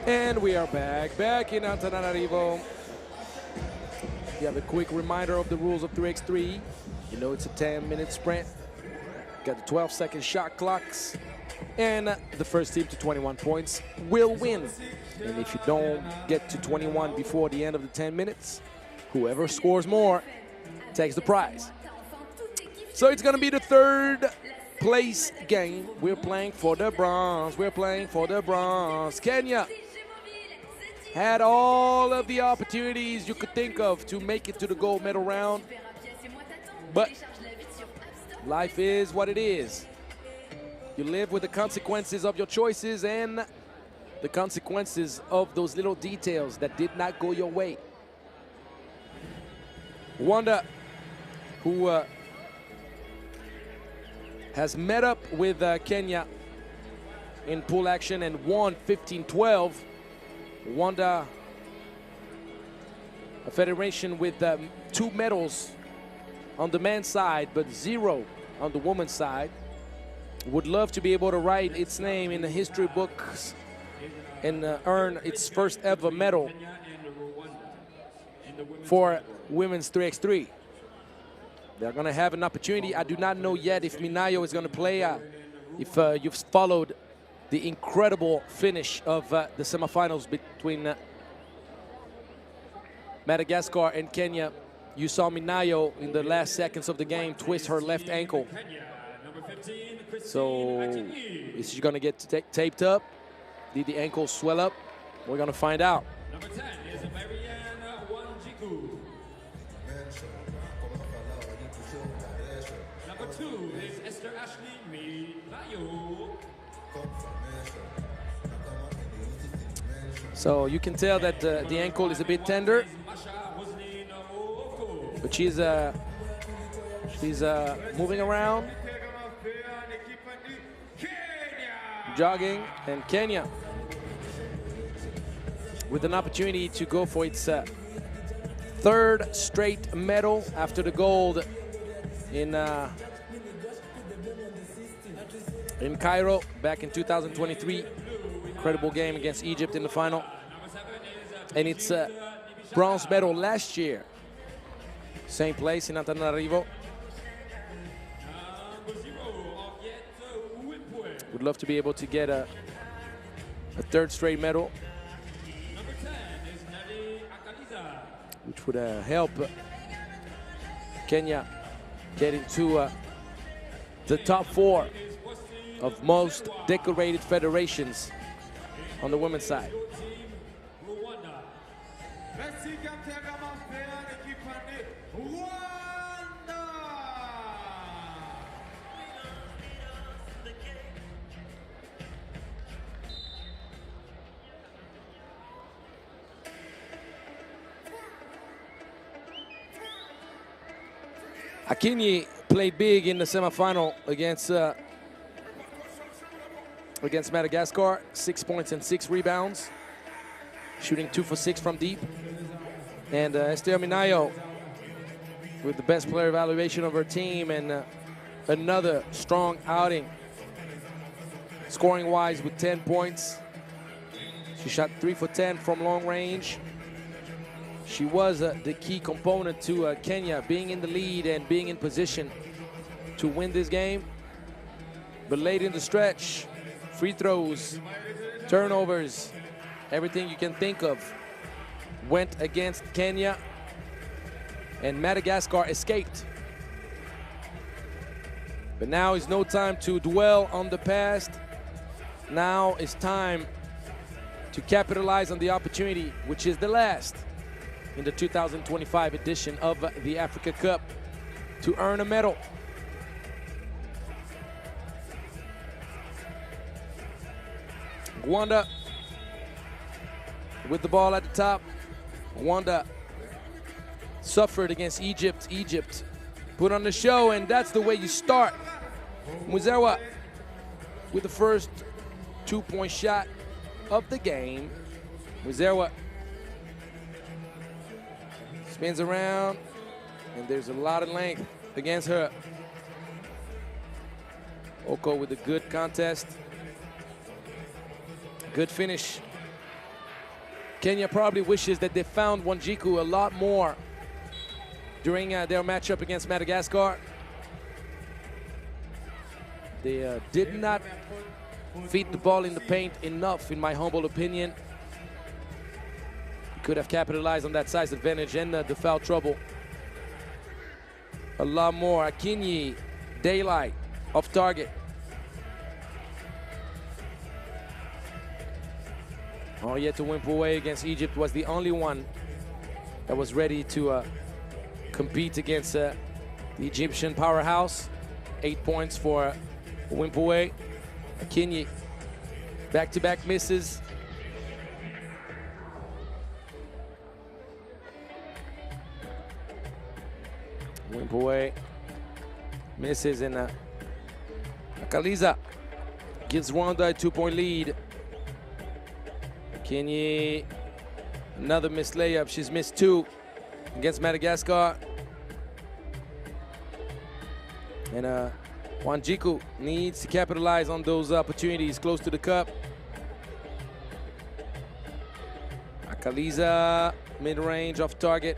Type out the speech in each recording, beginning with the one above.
And we are back in Antananarivo. You have a quick reminder of the rules of 3x3. You know it's a 10-minute sprint. Got the 12-second shot clocks. And the first team to 21 points will win. And if you don't get to 21 before the end of the 10 minutes, whoever scores more takes the prize. So it's going to be the third place game. We're playing for the bronze. We're playing for the bronze. Kenya had all of the opportunities you could think of to make it to the gold medal round. But life is what it is. You live with the consequences of your choices and the consequences of those little details that did not go your way. Rwanda, who has met up with Kenya in pool action and won 15-12. Rwanda, a federation with 2 medals on the men's side, but 0 on the women's side. Would love to be able to write its name in the history books and earn its first ever medal for women's 3x3. They're going to have an opportunity. I do not know yet if Minayo is going to play. If you've followed the incredible finish of the semifinals between Madagascar and Kenya, you saw Minayo in the last seconds of the game twist her left ankle. So is she going to get taped up? Did the ankle swell up? We're going to find out. Number 10 is Wanjiku. Number 2 is Esther Ashley Minayo. So you can tell that the ankle is a bit tender, but she's moving around, jogging, and Kenya with an opportunity to go for its third straight medal after the gold in Cairo back in 2023. Incredible game against Egypt in the final. And it's a bronze medal last year. Same place in Antananarivo. Would love to be able to get a third straight medal, which would help Kenya get into the top 4 of most decorated federations on the women's side. Akinyi played big in the semifinal against Madagascar. 6 points and 6 rebounds, shooting 2 for 6 from deep. And Esther Minayo with the best player evaluation of her team, and another strong outing, scoring-wise with 10 points. She shot 3 for 10 from long range. She was the key component to Kenya being in the lead and being in position to win this game. But late in the stretch, free throws, turnovers, everything you can think of went against Kenya, and Madagascar escaped. But now is no time to dwell on the past. Now it's time to capitalize on the opportunity, which is the last in the 2025 edition of the Africa Cup, to earn a medal. Rwanda with the ball at the top. Rwanda suffered against Egypt. Egypt put on the show, and that's the way you start. Muzewa with the first 2-point shot of the game. Muzewa spins around, and there's a lot of length against her. Oko with a good contest. Good finish. Kenya probably wishes that they found Wanjiku a lot more during their matchup against Madagascar. They did not feed the ball in the paint enough, in my humble opinion. Could have capitalized on that size advantage and the foul trouble a lot more. Akinyi, daylight, off target. Henrietta Wimpuwe against Egypt was the only one that was ready to compete against the Egyptian powerhouse. 8 points for Wimpuwe. Akinyi, back-to-back misses. Wimpuwe misses, and Akaliza gives Rwanda a 2-point lead. Akinyi, another missed layup. She's missed 2 against Madagascar. And Wanjiku needs to capitalize on those opportunities close to the cup. Akaliza, mid-range, off target.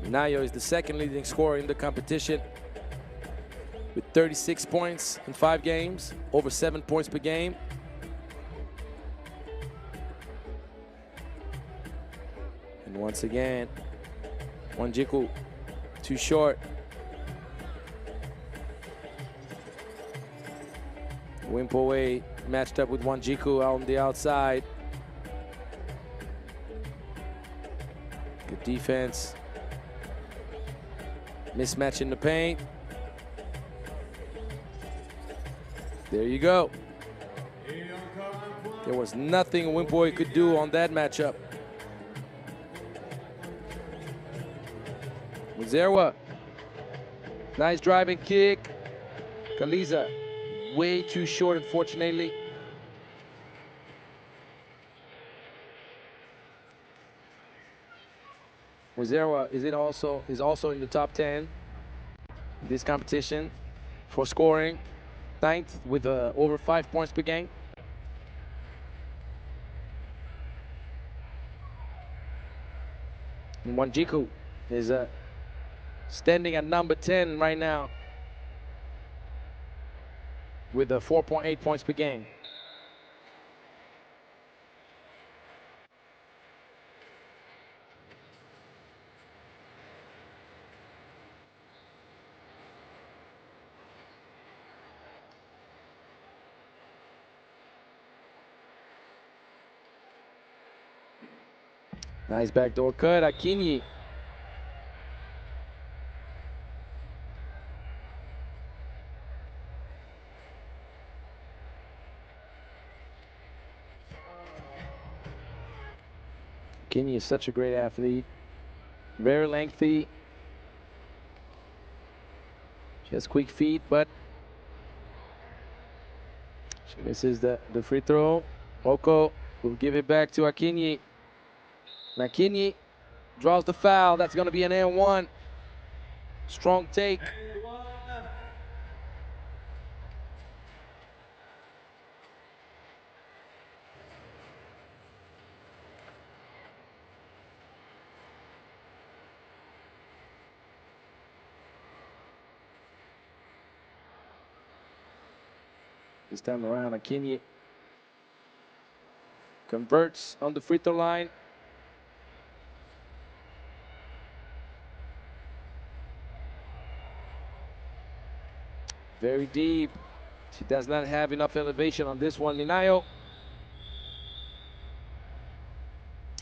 Nayo is the second leading scorer in the competition with 36 points in 5 games, over 7 points per game. And once again, Wanjiku too short. Wimpuwe matched up with Wanjiku on the outside. Good defense. Mismatch in the paint. There you go. There was nothing Wimpuwe could do on that matchup. Muzewa, nice driving kick. Kaliza, way too short, unfortunately. Muzewa is also in the top 10 in this competition for scoring, 9th with over 5 points per game. And Wanjiku is standing at number 10 right now with 4.8 points per game. Nice backdoor cut, Akinyi. Akinyi is such a great athlete. Very lengthy. She has quick feet, but she misses the free throw. Oko will give it back to Akinyi. Akinyi draws the foul. That's going to be an and-one. Strong take. And one. This time around, Akinyi converts on the free throw line. Very deep. She does not have enough elevation on this one, Minayo.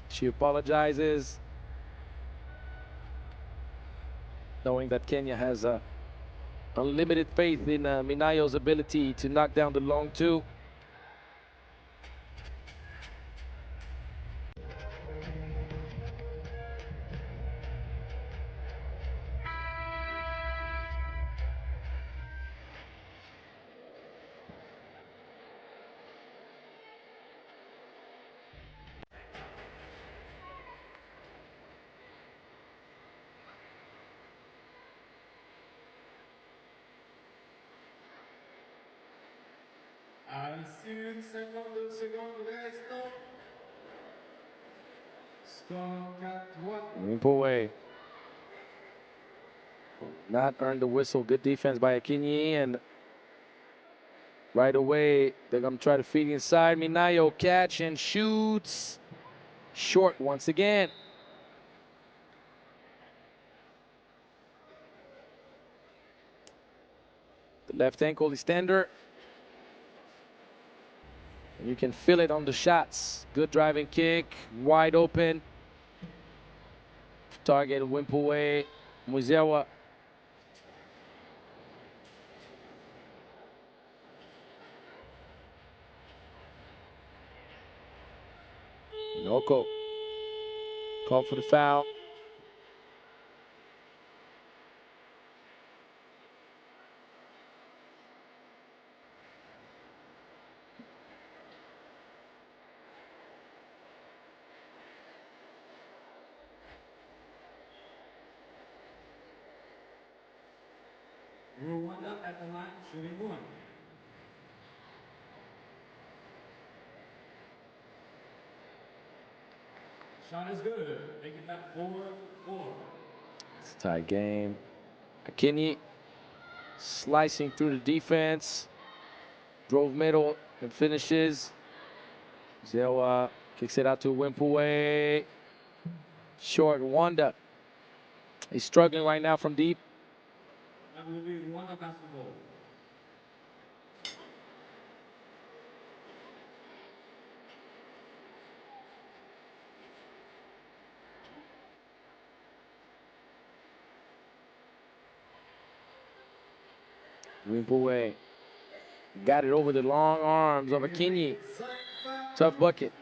She apologizes, knowing that Kenya has unlimited faith in Minayo's ability to knock down the long two. Al secondo resto. Score 4. Rimpowe not earned the whistle. Good defense by Akinyi, and right away they're gonna try to feed inside. Minayo catch and shoots short once again. The left ankle extender. And you can feel it on the shots. Good driving kick, wide open. Target Wimpowe, Muzewa. Noko called for the foul. Rwanda at the line, shooting one. Shot is good, making that 4-4. It's a tight game. Akinyi slicing through the defense. Drove middle and finishes. Zewa kicks it out to Wimpowe. Short Rwanda. He's struggling right now from deep. That will be Rwanda basketball. Wimpowe got it over the long arms of Akinyi. Tough bucket.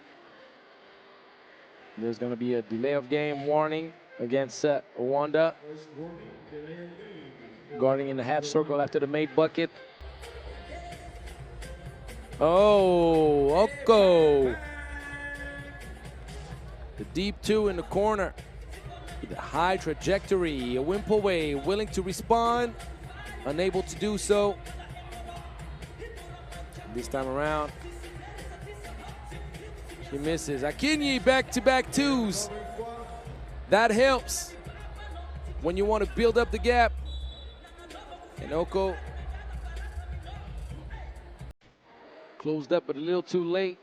There's going to be a delay of game warning against Rwanda. First warning, delay of game. Guarding in the half circle after the made bucket. Oh, Oko. The deep two in the corner. The high trajectory. Wimpowe willing to respond. Unable to do so. This time around, she misses. Akinyi back-to-back twos. That helps when you want to build up the gap. And Oko closed up but a little too late.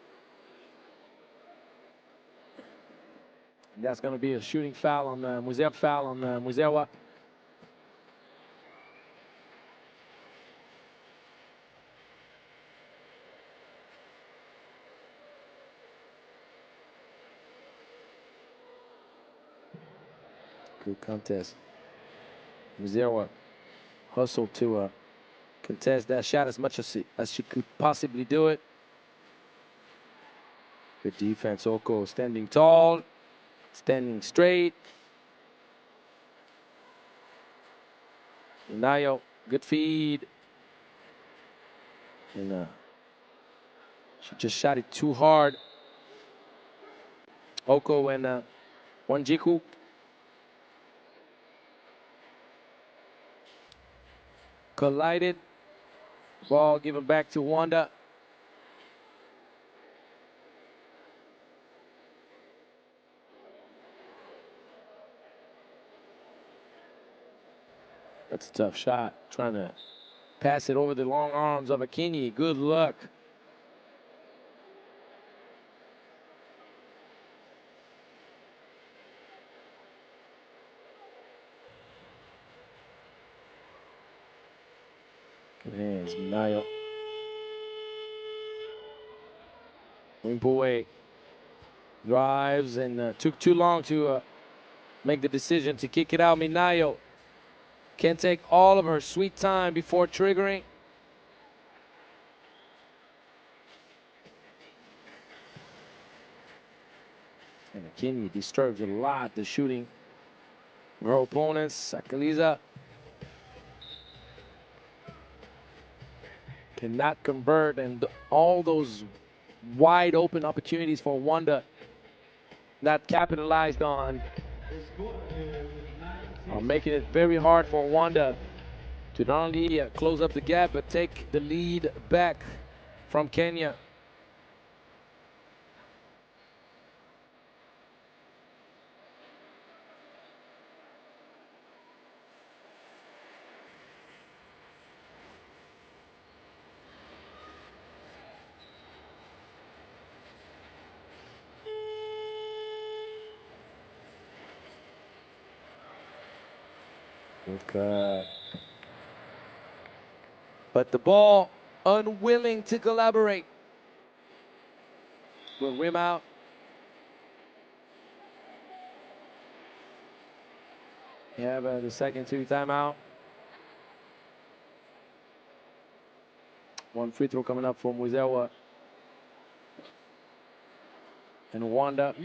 And that's going to be a shooting foul on Muzewa. Good contest. Mzerwa hustled to contest that shot as much as she could possibly do it. Good defense. Oko standing tall, standing straight. Inayo, good feed. And she just shot it too hard. Oko and Wanjiku. Collided. Ball given back to Rwanda. That's a tough shot. Trying to pass it over the long arms of Akinyi. Good luck. Good hands, Nayo. Wimpaway drives and took too long to make the decision to kick it out. Minayo can take all of her sweet time before triggering. And Akinyi disturbs a lot the shooting of her opponents. Sakaliza cannot convert, and all those wide open opportunities for Rwanda not capitalized on are making it very hard for Rwanda to not only close up the gap but take the lead back from Kenya. Okay. But the ball unwilling to collaborate. Will rim out. You have the second two timeout. One free throw coming up from Wizewa and Rwanda.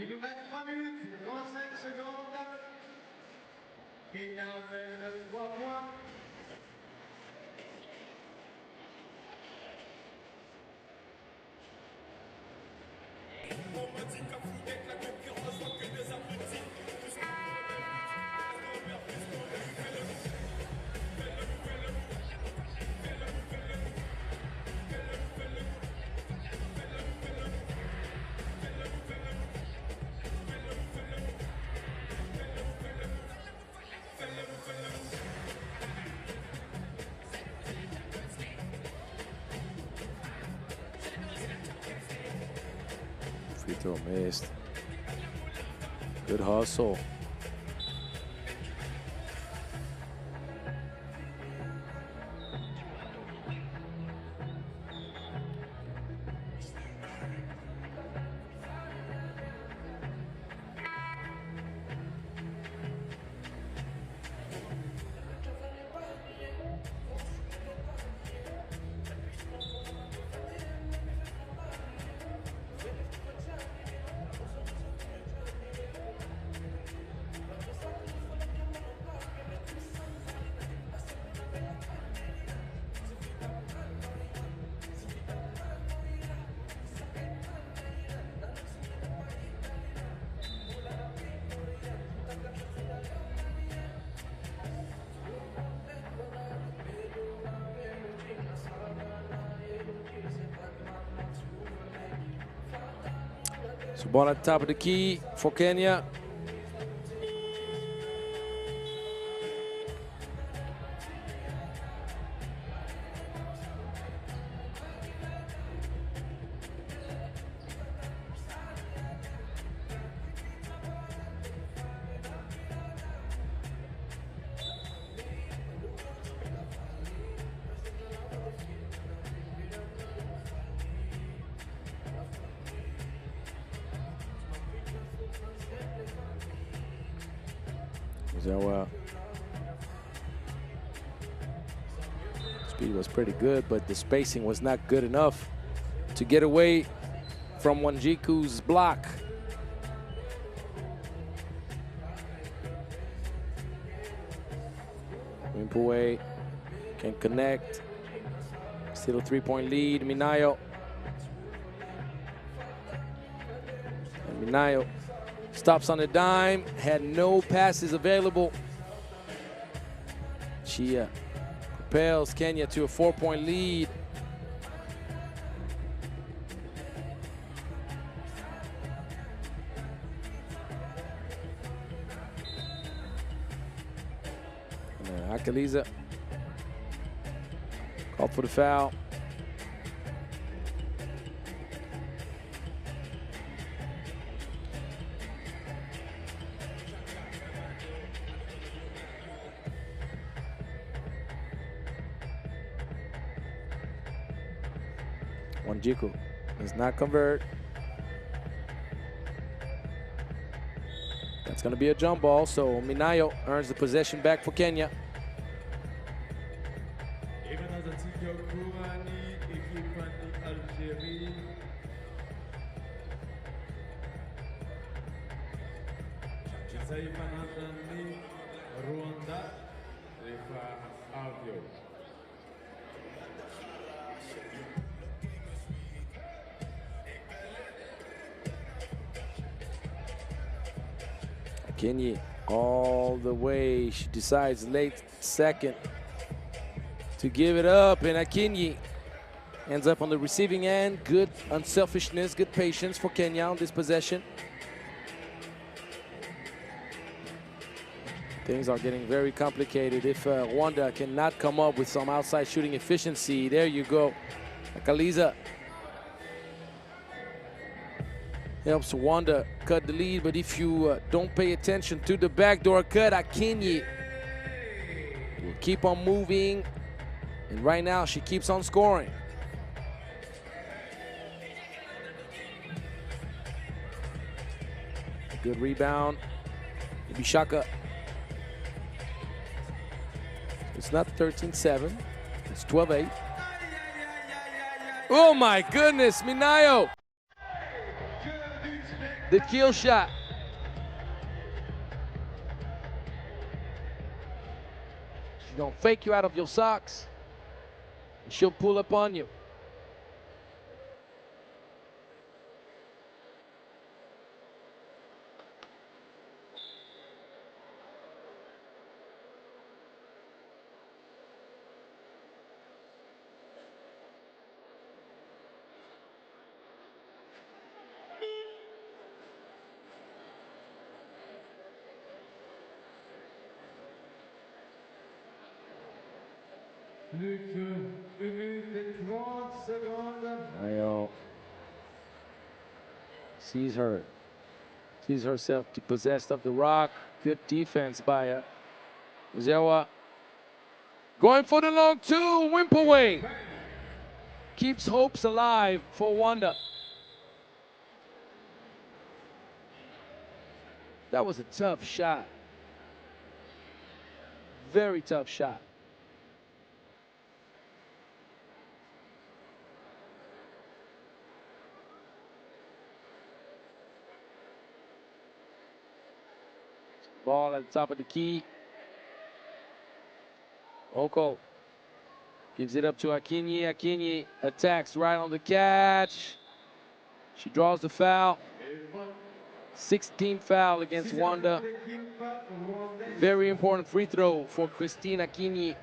Free throw missed. Good hustle. So ball at the top of the key for Kenya. So, speed was pretty good, but the spacing was not good enough to get away from Wanjiku's block. Wimpaway can connect. Still a 3-point lead. Minayo. And Minayo stops on a dime. Had no passes available. She propels Kenya to a 4-point lead. Akaliza called for the foul. Wanjiku does not convert. That's going to be a jump ball, so Minayo earns the possession back for Kenya. Rwanda, Algeria. Kenya all the way. She decides late second to give it up, and Akinyi ends up on the receiving end. Good unselfishness, good patience for Kenya on this possession. Things are getting very complicated. If Rwanda cannot come up with some outside shooting efficiency, there you go. Akaliza helps Rwanda cut the lead, but if you don't pay attention to the backdoor cut, Akinyi will keep on moving, and right now she keeps on scoring. A good rebound. Ibishaka. It's not 13-7, it's 12-8. Oh my goodness, Minayo! The kill shot. She's gonna fake you out of your socks, and she'll pull up on you. Ayo sees herself possessed of the rock. Good defense by Uzewa. Going for the long two, Wimpaway. Keeps hopes alive for Rwanda. That was a tough shot. Very tough shot. Ball at the top of the key. Oko gives it up to Akinyi. Akinyi attacks right on the catch. She draws the foul. 16th foul against Rwanda. Very important free throw for Christine Akinyi.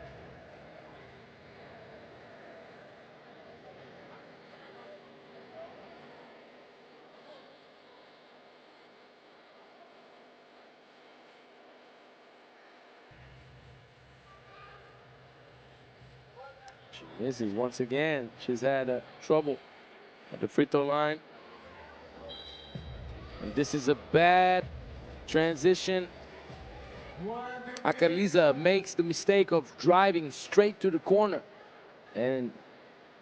She misses once again. She's had trouble at the free throw line. And this is a bad transition. Akaliza makes the mistake of driving straight to the corner. And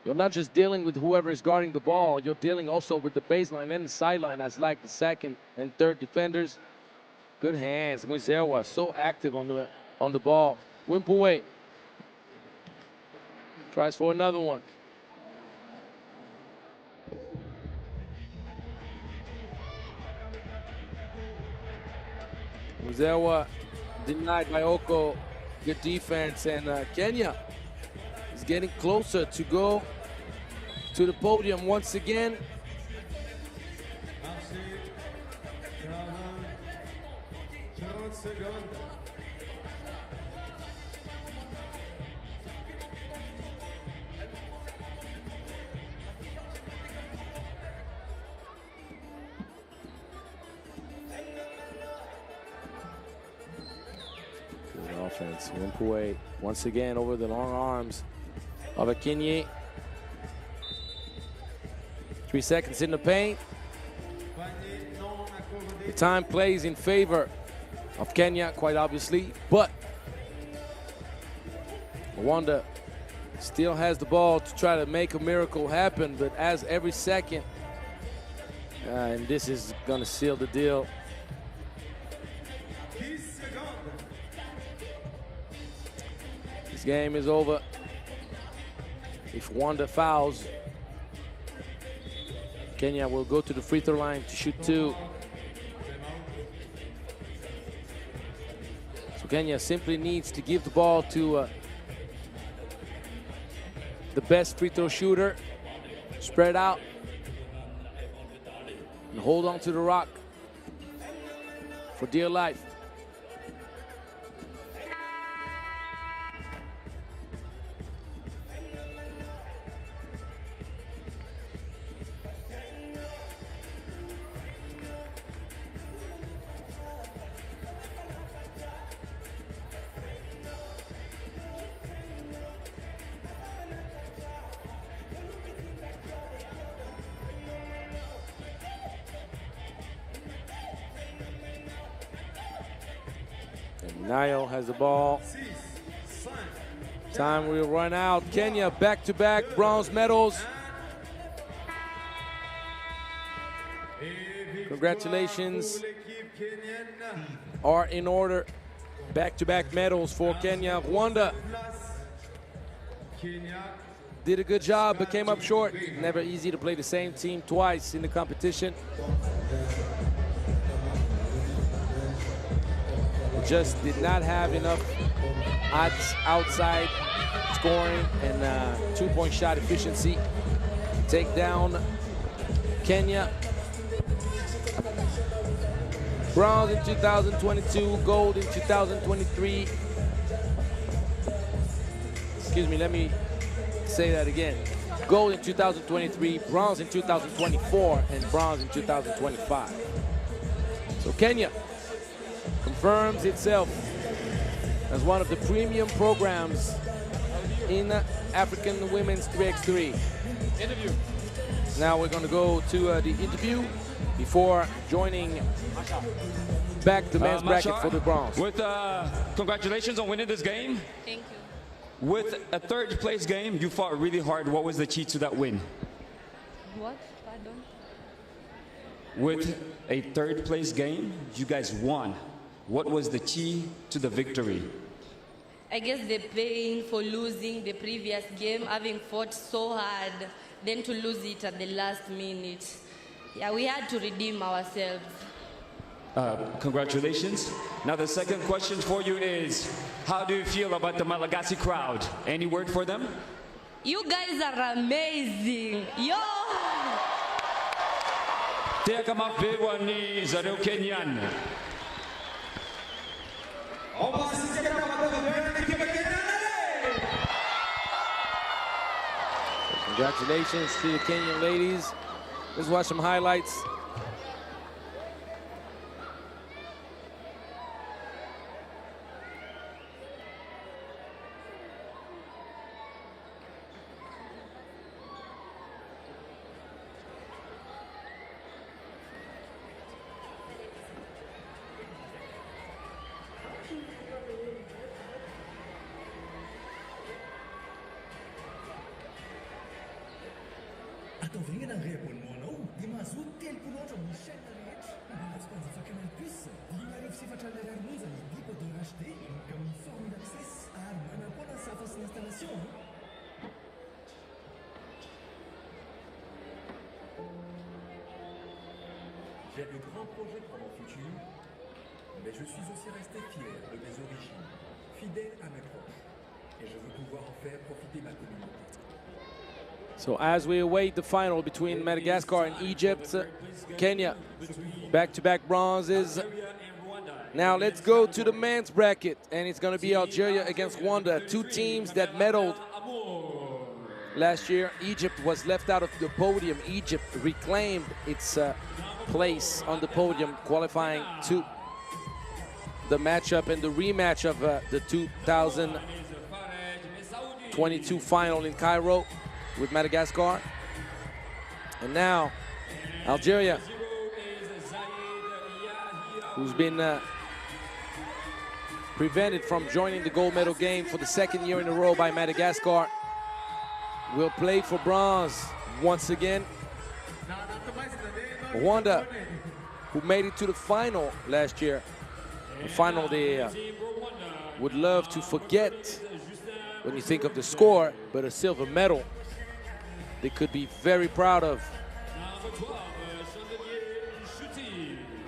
you're not just dealing with whoever is guarding the ball, you're dealing also with the baseline and the sideline as like the second and third defenders. Good hands. Muzewa so active on the ball. Wimpaway tries for another one. Muzewa denied by Oko. Good defense, and Kenya is getting closer to go to the podium once again. Good offense. Wimpaway once again over the long arms of Akinyi. 3 seconds in the paint. The time plays in favor of Kenya, quite obviously, but Rwanda still has the ball to try to make a miracle happen, but as every second, and this is gonna seal the deal. This game is over if Rwanda fouls. Kenya will go to the free throw line to shoot 2. So Kenya simply needs to give the ball to the best free throw shooter, spread out, and hold on to the rock for dear life. Nayo has the ball. Time will run out. Kenya back-to-back bronze medals. Congratulations are in order. Back-to-back medals for Kenya. Rwanda did a good job, but came up short. Never easy to play the same team twice in the competition. Just did not have enough outside scoring and two-point shot efficiency to take down Kenya. Bronze in 2022, gold in 2023. Excuse me, let me say that again. Gold in 2023, bronze in 2024, and bronze in 2025. So Kenya confirms itself as one of the premium programs in African women's 3x3. Interview. Now we're going to go to the interview before joining back the men's bracket for the bronze. With congratulations on winning this game. Thank you. With a third place game, you fought really hard. What was the key to that win? What? Pardon? With a third place game, you guys won. What was the key to the victory? I guess the pain for losing the previous game, having fought so hard, then to lose it at the last minute. Yeah, we had to redeem ourselves. Congratulations. Now the second question for you is, how do you feel about the Malagasy crowd? Any word for them? You guys are amazing. Yo! Teka mapewa ni Zareo Kenyan. Congratulations to the Kenyan ladies. Let's watch some highlights. Atau vengan ang repon mo, no? Di masuk tempo no, michel na rin. J'ai de grands projets pour mon futur, mais je suis aussi resté fier de mes origines, fidèle à mes proches, et je veux pouvoir en faire profiter ma communauté. So as we await the final between Madagascar and Egypt, Kenya, back-to-back bronzes. Now let's go to the men's bracket, and it's going to be Algeria against Rwanda, two teams that medaled last year. Egypt was left out of the podium. Egypt reclaimed its place on the podium, qualifying to the matchup and the rematch of the 2022 final in Cairo with Madagascar. And now Algeria, who's been prevented from joining the gold medal game for the second year in a row by Madagascar, will play for bronze once again. Rwanda, who made it to the final last year, the final they would love to forget when you think of the score, but a silver medal they could be very proud of.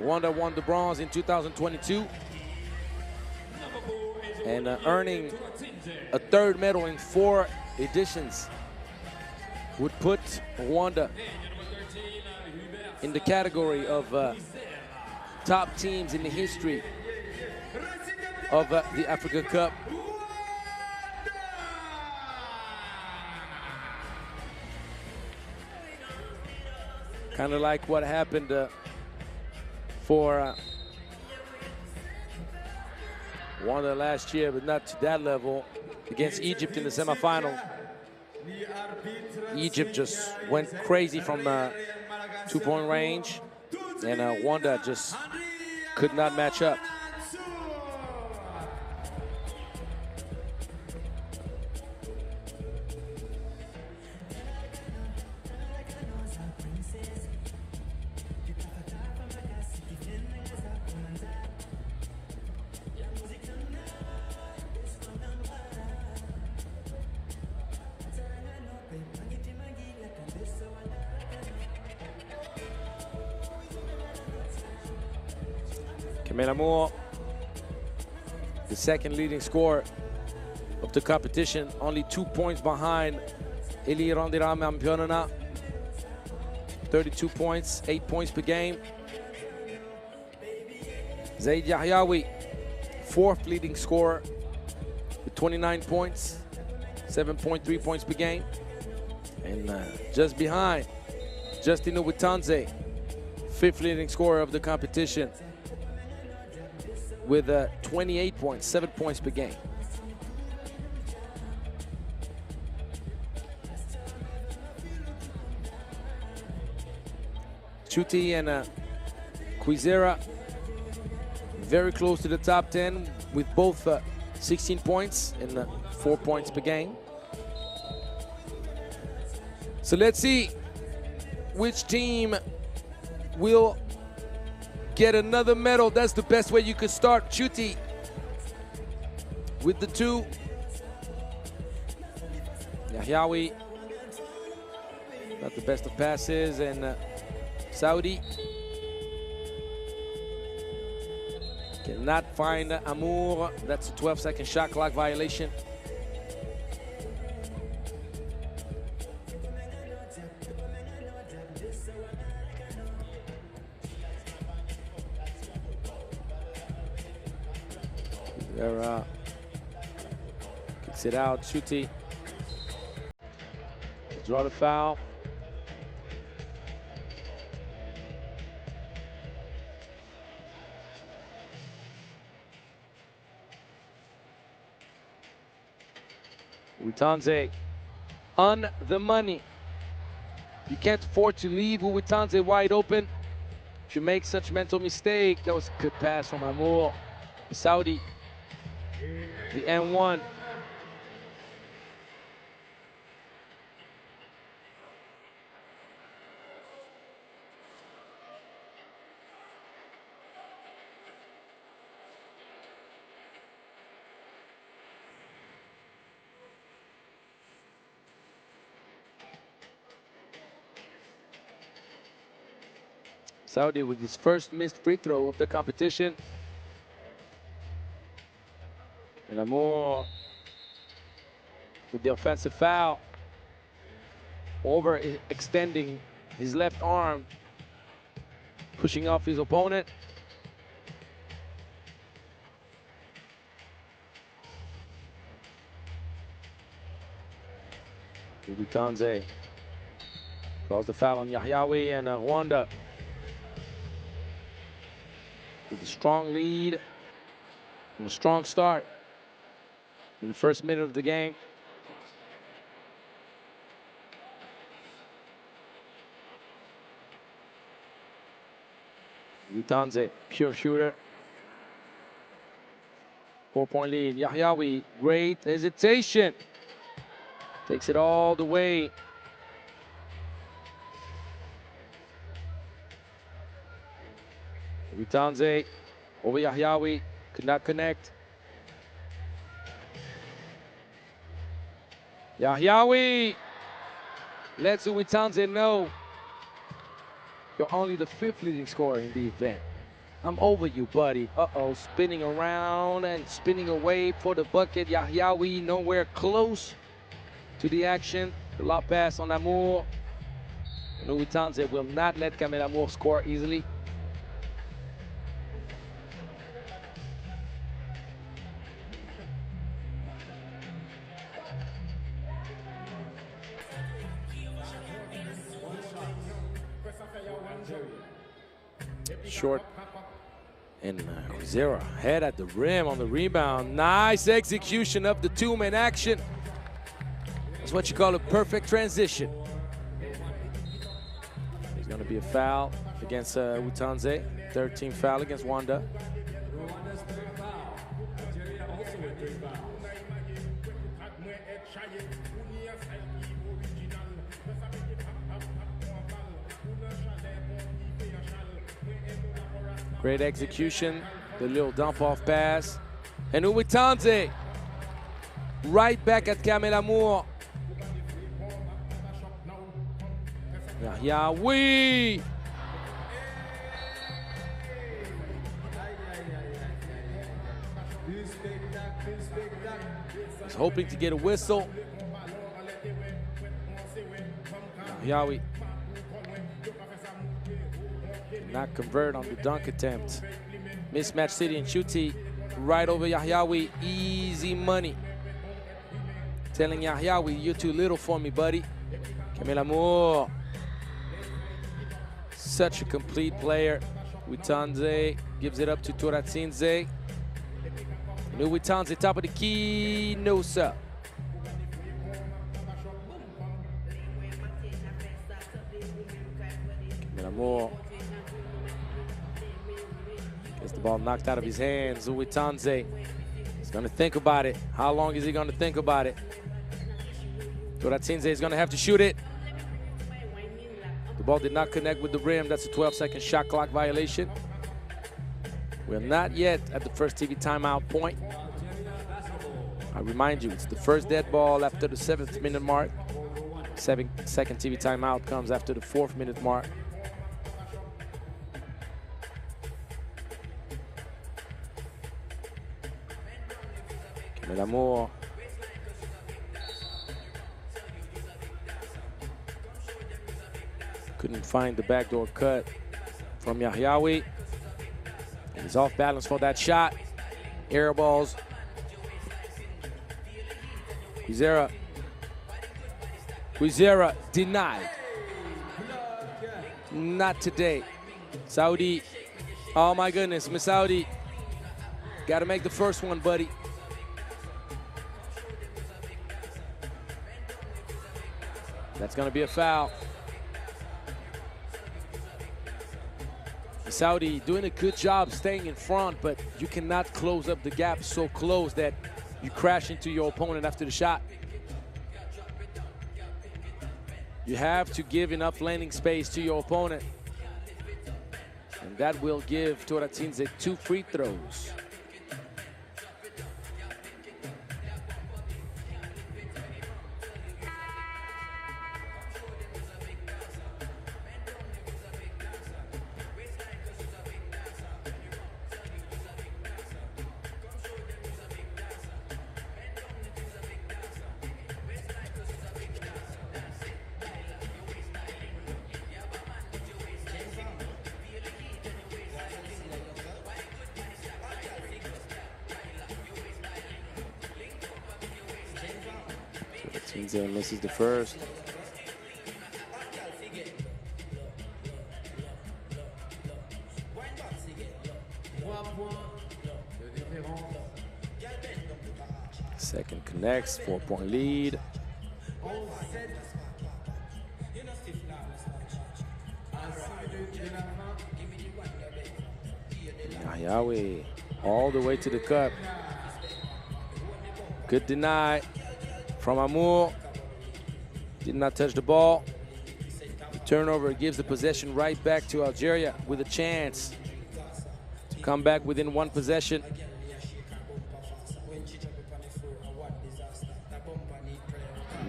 Rwanda won the bronze in 2022 and earning a third medal in 4 editions would put Rwanda in the category of top teams in the history of the Africa Cup. Kind of like what happened for Rwanda last year, but not to that level, against Egypt in the semifinal. Egypt just went crazy from 2-point range, and Rwanda just could not match up. Moore, the second leading scorer of the competition, only 2 points behind Eli Rondirame Ampionana. 32 points, 8 points per game. Zaid Yahyawi, fourth leading scorer with 29 points, 7.3 points per game. And just behind, Justin Uwitanze, fifth leading scorer of the competition, with 28 points, 7 points per game. Chuti and Kwizera very close to the top 10 with both 16 points and 4 points per game. So let's see which team will get another medal. That's the best way you could start. Chuti with the 2. Yahyawi, not the best of passes, and Saudi cannot find Amour. That's a 12-second shot clock violation. Kicks it out. Chuti draw the foul. Uwitanze on the money. You can't afford to leave Uwitanze wide open. If you make such mental mistake, that was a good pass from Amour. Saudi, the N1. Saudi with his first missed free throw of the competition. And Amour with the offensive foul. Overextending his left arm, pushing off his opponent. Ubitanze calls the foul on Yahyaoui, and Rwanda with a strong lead and a strong start in the first minute of the game. Ubitanze, pure shooter. 4-point lead. Yahyaoui, great hesitation. Takes it all the way. Ubitanze over Yahyaoui, could not connect. Yahyaoui lets Ubitanze know, you're only the 5th leading scorer in the event. I'm over you, buddy. Uh-oh, spinning around and spinning away for the bucket. Yahyaoui nowhere close to the action. The lob pass on Amour. Ubitanze will not let Kamel Amour score easily. Short, and Zera head at the rim on the rebound. Nice execution of the two-man action. That's what you call a perfect transition. There's going to be a foul against Ubitanze. 13th foul against Rwanda. Rwanda's third foul. Algeria also with 3 fouls. Great execution, the little dump-off pass. And Ubitanze right back at Kamel Amour. Yahyaoui. He's hoping to get a whistle. Yahyaoui not convert on the dunk attempt. Mismatch City and Chuti right over Yahyaoui. Easy money. Telling Yahyaoui, you're too little for me, buddy. Kamel Amour. Such a complete player. Ubitanze gives it up to Turatsinze. Ubitanze, top of the key, no sir. Kamel Amour gets the ball knocked out of his hands. Ubitanze is going to think about it. How long is he going to think about it? Turatsinze is going to have to shoot it. The ball did not connect with the rim. That's a 12-second shot clock violation. We're not yet at the first TV timeout point. I remind you, it's the first dead ball after the 7th minute mark. 7-second TV timeout comes after the 4th minute mark. Kamel Amour. Couldn't find the backdoor cut from Yahyaoui. And he's off balance for that shot. Air balls. Zera denied. Not today. Saudi. Oh my goodness, Miss Saudi. Got to make the first one, buddy. That's going to be a foul. Saudi doing a good job staying in front, but you cannot close up the gap so close that you crash into your opponent after the shot. You have to give enough landing space to your opponent. And that will give Turatsinze 2 free throws. Tinze misses the first. Second connects, 4-point lead. Yahyawi all the way to the cup. Good deny from Amour. Did not touch the ball. The turnover gives the possession right back to Algeria with a chance to come back within one possession.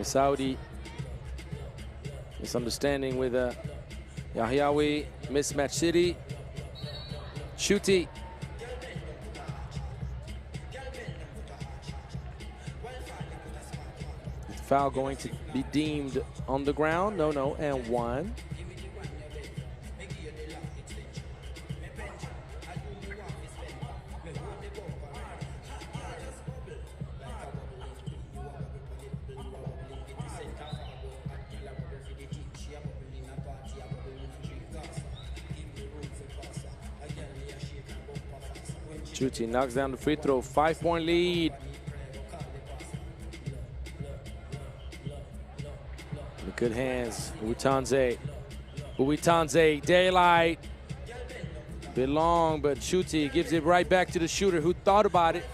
Saudi misunderstanding with Yahyawi, mismatch city. Shuti. Is the foul going to be deemed on the ground? No, and one. Shuti knocks down the free throw, 5-point lead. In the good hands, Uitanze, daylight. Bit long, but Shuti gives it right back to the shooter who thought about it.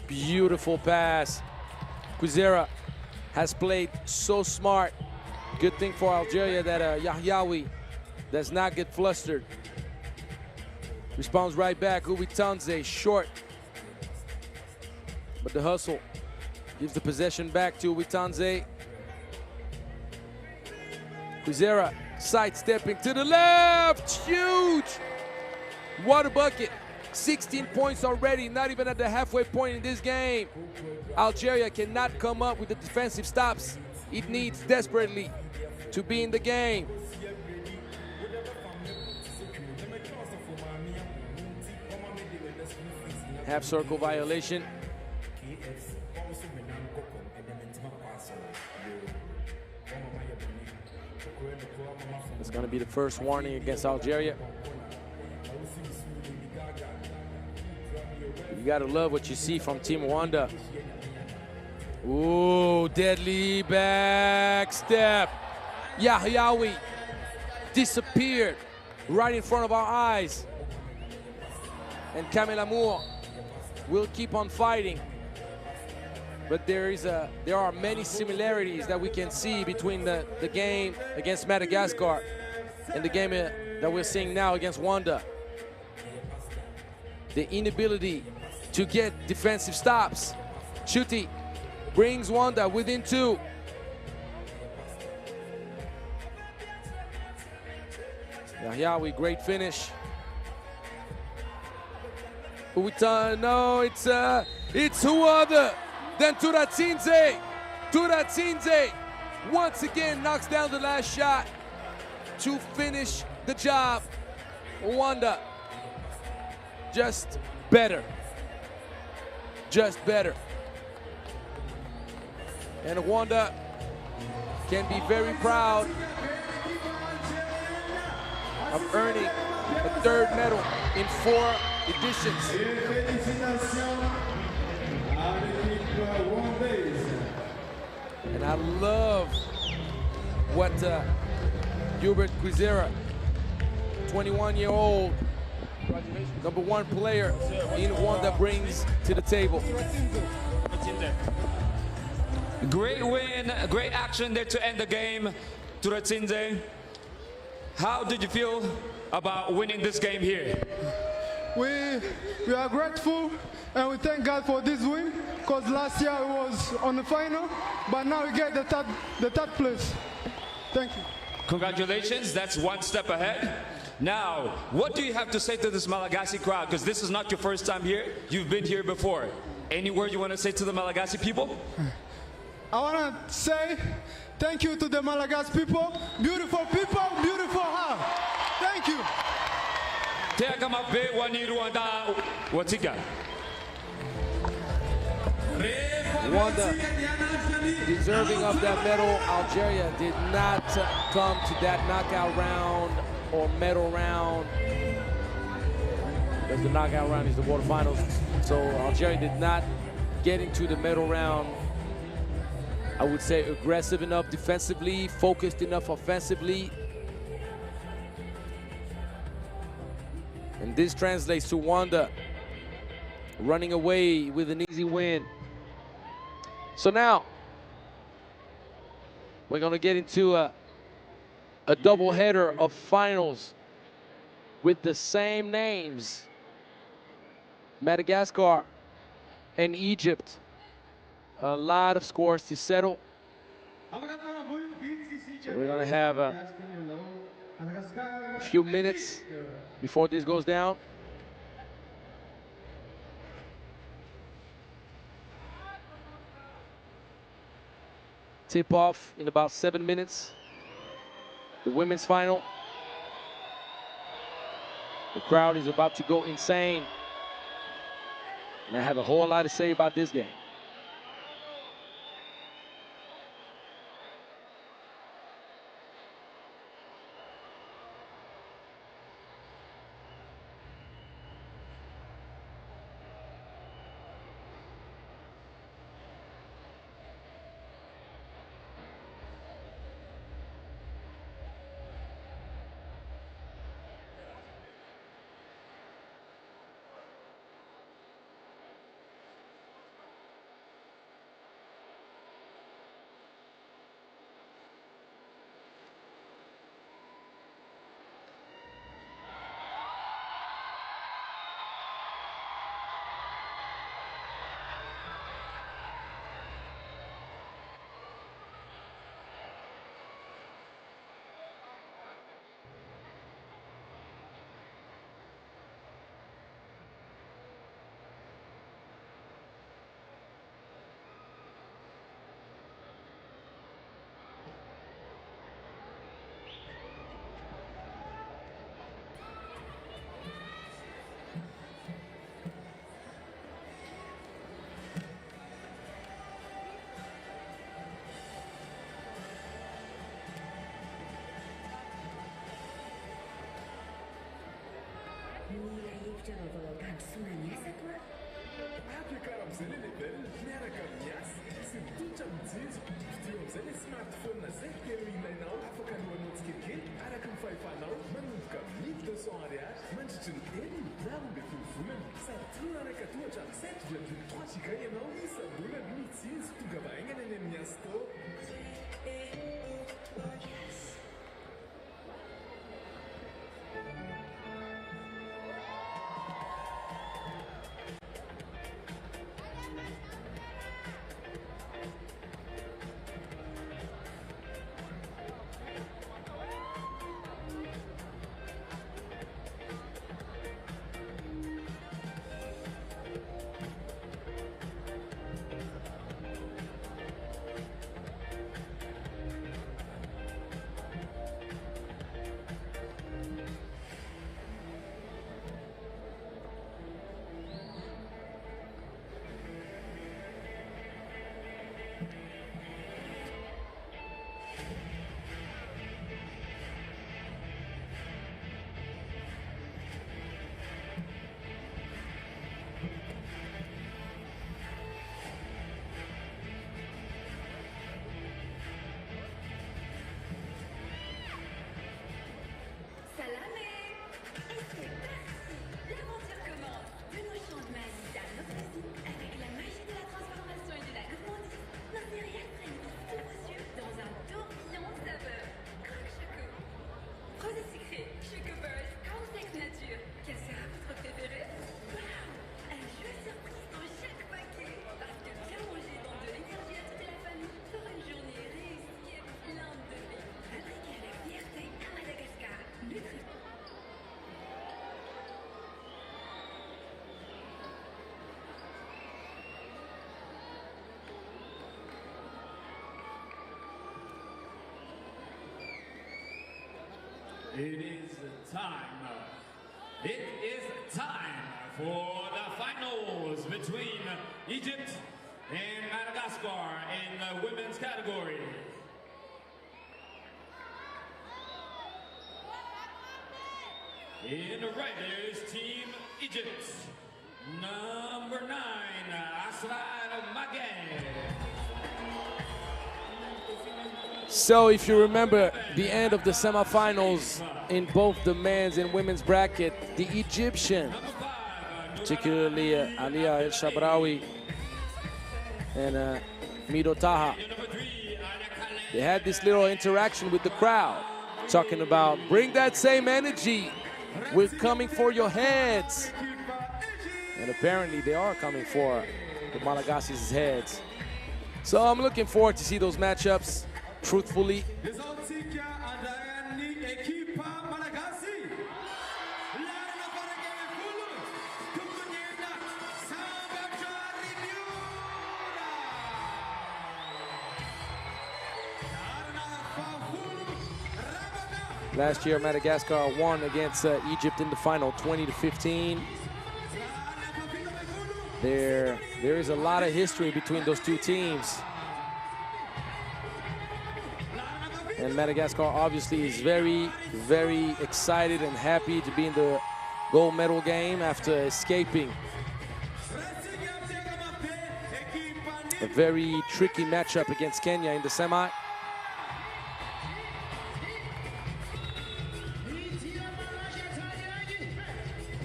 Beautiful pass. Kwizera has played so smart. Good thing for Algeria that Yahyawi does not get flustered. Responds right back, Uitanze, short. But the hustle gives the possession back to Uitanze. Kwizera sidestepping to the left, huge! What a bucket, 16 points already, not even at the halfway point in this game. Algeria cannot come up with the defensive stops it needs desperately to be in the game. Half circle violation. It's going to be the first warning against Algeria. You got to love what you see from Team Rwanda. Ooh, deadly back step. Yahyawi disappeared right in front of our eyes. And Kamel Amour will keep on fighting. But there are many similarities that we can see between the game against Madagascar and the game that we're seeing now against Rwanda. The inability to get defensive stops. Shuti brings Rwanda within 2. Yahyawi, great finish. No, it's who other than Turatsinze. Turatsinze once again knocks down the last shot to finish the job. Rwanda just better. Just better. And Rwanda can be very proud of earning a 3rd medal in 4 editions. And I love what Hubert Kwizera, 21-year-old, #1 player in Rwanda, brings to the table. Great win, great action there to end the game. Turatsinze, how did you feel about winning this game here? We are grateful and we thank God for this win, because last year we was on the final, but now we get the third place. Thank you. Congratulations, that's one step ahead. Now, what do you have to say to this Malagasy crowd? Because this is not your first time here, you've been here before. Any word you want to say to the Malagasy people? I want to say thank you to the Malagasy people, beautiful heart. Thank you. Rwanda deserving of that medal. Algeria did not come to that knockout round or medal round, because the knockout round is the quarterfinals. So Algeria did not get into the medal round, I would say, aggressive enough defensively, focused enough offensively. And this translates to Rwanda running away with an easy win. So now we're gonna get into a doubleheader of finals with the same names, Madagascar and Egypt. A lot of scores to settle. So we're gonna have a few minutes before this goes down. Tip off in about 7 minutes. The women's final. The crowd is about to go insane. And I have a whole lot to say about this game. It is time. It is time for the finals between Egypt And Madagascar in the women's category. In the riders, Team Egypt, number 9, Aslan Magay. So if you remember the end of the semifinals in both the men's and women's bracket, the Egyptian, particularly Alia El Shabrawi and Mido Taha, they had this little interaction with the crowd, talking about bring that same energy. We're coming for your heads. And apparently they are coming for the Malagasy heads. So I'm looking forward to see those matchups, truthfully. Last year, Madagascar won against Egypt in the final, 20-15. There is a lot of history between those two teams. And Madagascar obviously is very, very excited and happy to be in the gold medal game after escaping a very tricky matchup against Kenya in the semi.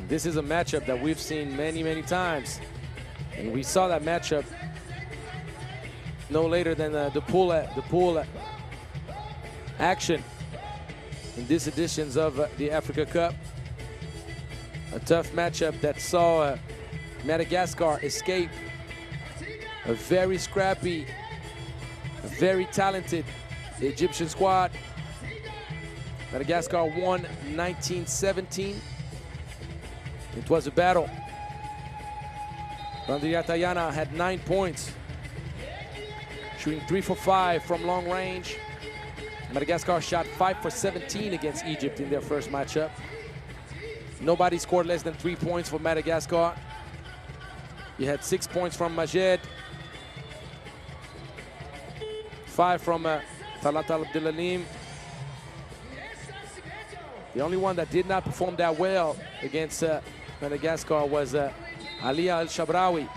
This is a matchup that we've seen many, many times. And we saw that matchup no later than the pool action in these editions of the Africa Cup. A tough matchup that saw Madagascar escape a very scrappy, very talented Egyptian squad. Madagascar won 19-17. It was a battle. Rwanda had 9 points, shooting 3 for 5 from long range. Madagascar shot 5 for 17 against Egypt in their first matchup. Nobody scored less than 3 points for Madagascar. You had 6 points from Majed, 5 from Talat Abdelalim. The only one that did not perform that well against Madagascar was Alia El Shabrawi,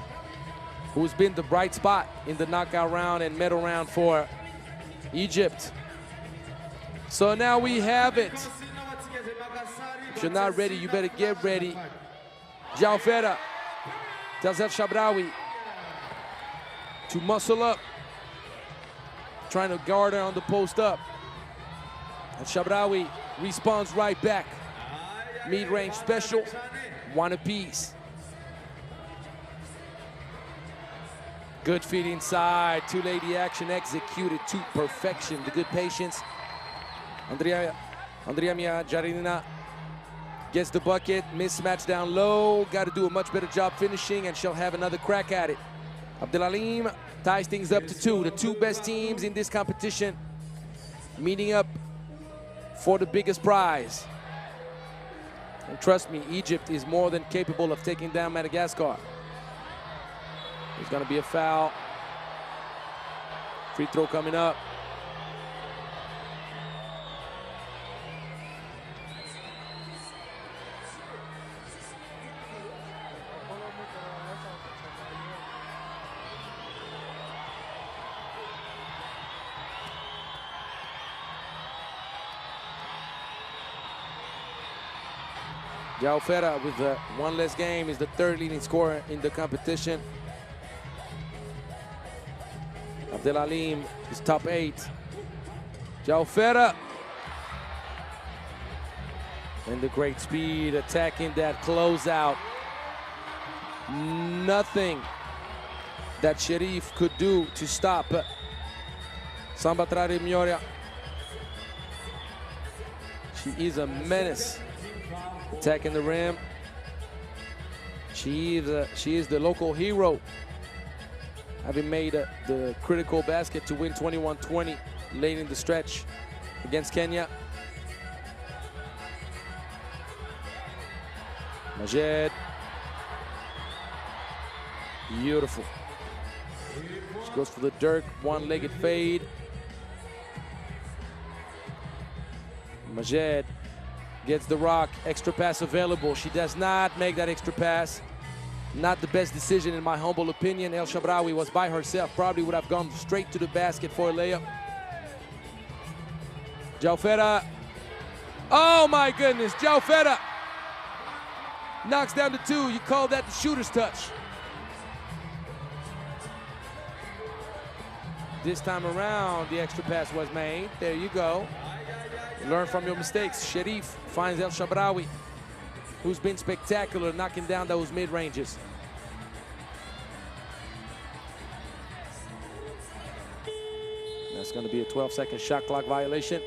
who's been the bright spot in the knockout round and medal round for Egypt. So now we have it. If you're not ready, you better get ready. João Vera tells El Shabrawi to muscle up, trying to guard her on the post up. El Shabrawi responds right back. Mid-range special, 1 apiece. Good feet inside, two-lady action executed to perfection. The good patience. Andrea Jarina gets the bucket, mismatch down low. Got to do a much better job finishing, and she'll have another crack at it. Abdelalim ties things up to 2. The 2 best teams in this competition meeting up for the biggest prize. And trust me, Egypt is more than capable of taking down Madagascar. There's gonna be a foul. Free throw coming up. João Vera with 1 less game is the 3rd leading scorer in the competition. Abdelalim is top 8. João Vera. And the great speed attacking that closeout. Nothing that Sherif could do to stop Sambatrari Mioria. She is a menace. Attacking the rim. She is the local hero, having made the critical basket to win 21-20 late in the stretch against Kenya. Majed. Beautiful. She goes for the Dirk one-legged fade. Majed gets the rock, extra pass available. She does not make that extra pass. Not the best decision in my humble opinion. El Shabraoui was by herself, probably would have gone straight to the basket for a layup. Jaufera, oh my goodness, Jaufera knocks down the two. You call that the shooter's touch. This time around, the extra pass was made. There you go. Learn from your mistakes. Sherif finds El Shabraoui, who's been spectacular knocking down those mid-ranges. That's going to be a 12-second shot clock violation.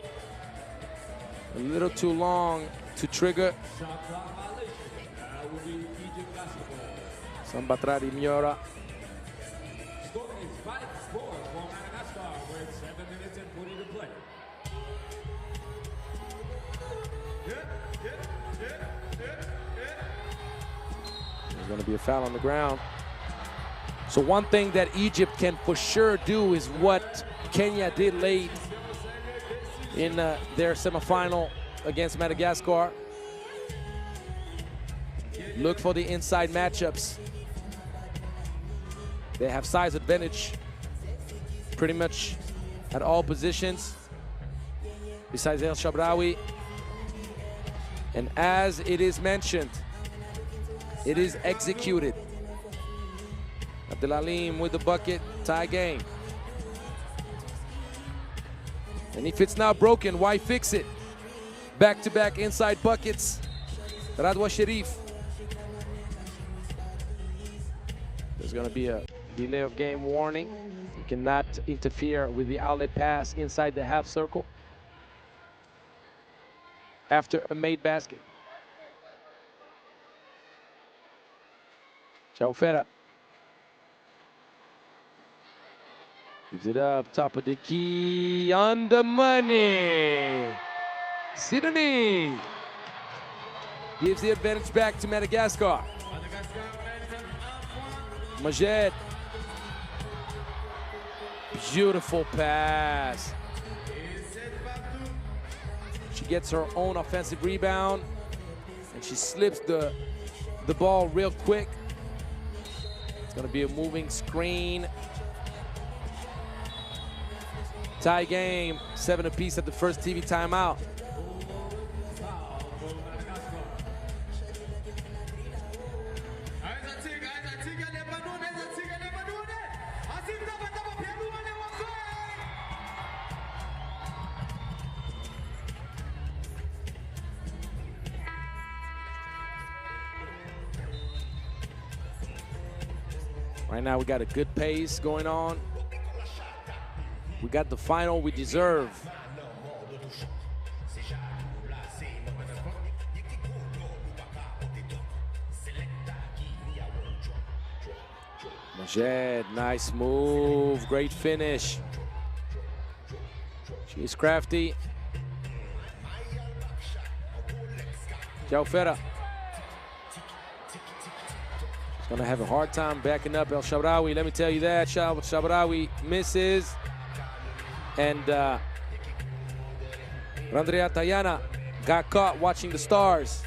A little too long to trigger. Shot clock violation. That will be Egypt basketball. Sambatrari Miora. Score is 5-4 for Madagascar with 7 minutes and 40 to play. There's going to be a foul on the ground. So one thing that Egypt can for sure do is what Kenya did late in their semifinal against Madagascar. Look for the inside matchups. They have size advantage pretty much at all positions besides El Shabraoui. And as it is mentioned, it is executed. Abdelalim with the bucket, tie game. And if it's now broken, why fix it? Back-to-back inside buckets. Radwa Sherif. There's gonna be a delay of game warning. You cannot interfere with the outlet pass inside the half circle after a made basket. Jaufera gives it up, top of the key, on the money. Sidney gives the advantage back to Madagascar. Majed, beautiful pass. She gets her own offensive rebound and she slips the ball real quick. It's gonna be a moving screen. Tie game, 7 apiece at the first TV timeout. Right now we got a good pace going on. We got the final we deserve. Majed, nice move, great finish. She's crafty. Jaufera. Gonna have a hard time backing up El Shabraoui, let me tell you that. Shabraoui misses. And Randrea Tayana got caught watching the stars.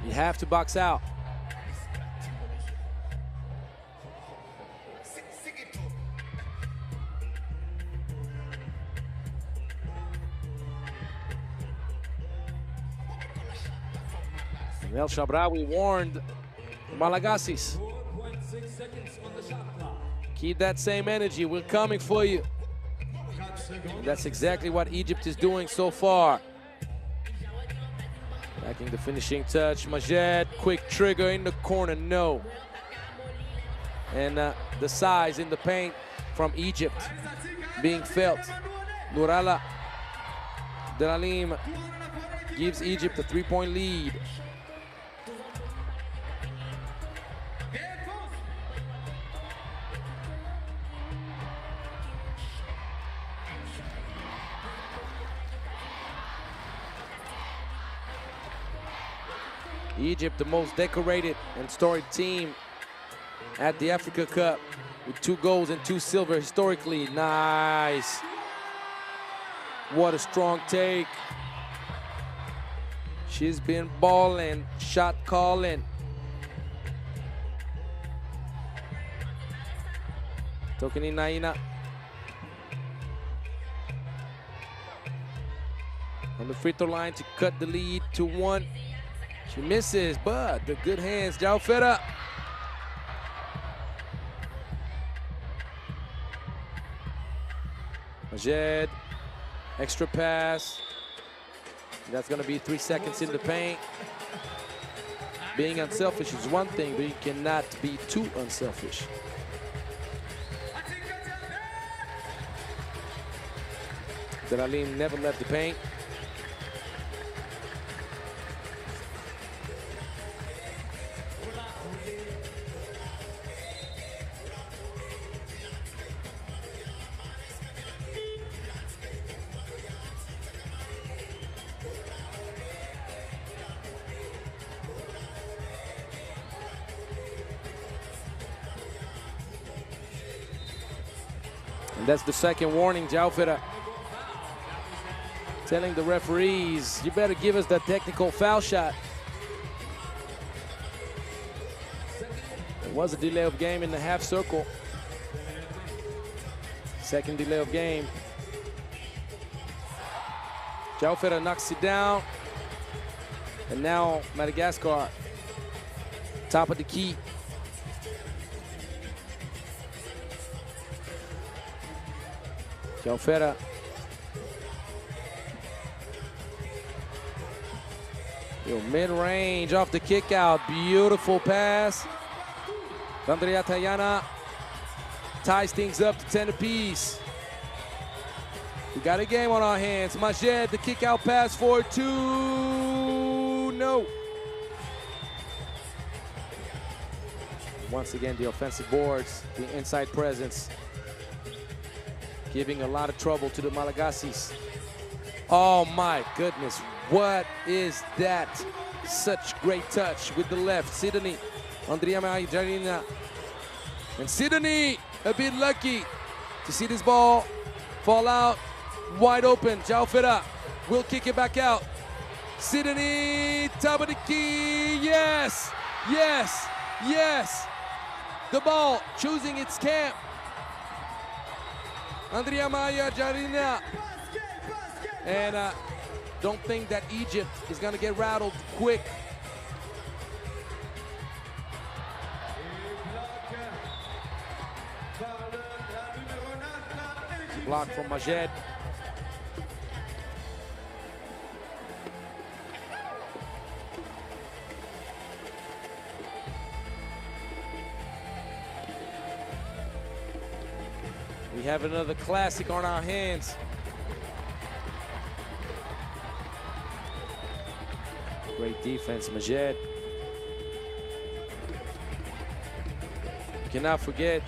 You have to box out. El Shabraoui warned Malagasis. 4.6 seconds on the shot clock. Keep that same energy. We're coming for you. And that's exactly what Egypt is doing so far. Backing the finishing touch. Majed, quick trigger in the corner, no. And the size in the paint from Egypt being felt. Nurala Delalim gives Egypt a 3-point lead. Egypt, the most decorated and storied team at the Africa Cup, with 2 golds and 2 silver historically. Nice. What a strong take. She's been balling, shot calling. Tokeni Naina. On the free throw line to cut the lead to 1. She misses, but the good hands, Jaufera. Majed, extra pass. That's gonna be 3 seconds in the paint. Being unselfish is one thing, but you cannot be too unselfish. Delalim never left the paint. And that's the second warning, Jaufera. Telling the referees, you better give us that technical foul shot. There was a delay of game in the half circle. Second delay of game. Jaufera knocks it down. And now Madagascar, top of the key. Jaufera. Mid-range off the kick out. Beautiful pass. Andrea Tayana ties things up to 10 apiece. We got a game on our hands. Majed, the kick out pass for 2. No. Once again, the offensive boards, the inside presence, giving a lot of trouble to the Malagasi's. Oh my goodness, what is that? Such great touch with the left. Sydney, Andrea Jarina. And Sydney, a bit lucky to see this ball fall out wide open. Jaufera will kick it back out. Sydney, top of the key, yes, yes, yes. The ball choosing its camp. Andrea Maya Jarina. And don't think that Egypt is going to get rattled quick. Block from Majed. We have another classic on our hands. Great defense, Majed. You cannot forget,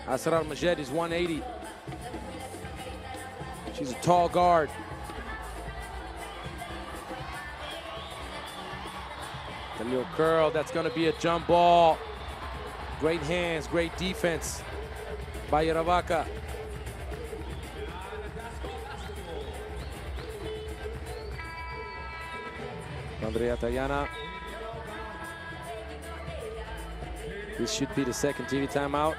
Asrar Majed is 180. She's a tall guard. The little curl, that's gonna be a jump ball. Great hands, great defense by Yaravaka. Andrea Tayana. This should be the second TV timeout.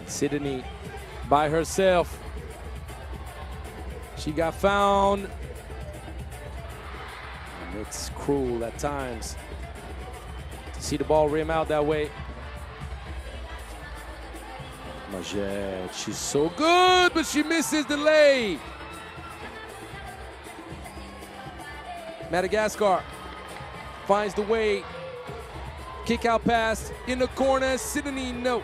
Sydney by herself. She got found. And it's cruel at times to see the ball rim out that way. Majed, she's so good, but she misses the lay. Madagascar finds the way. Kick out pass in the corner. Sydney, no.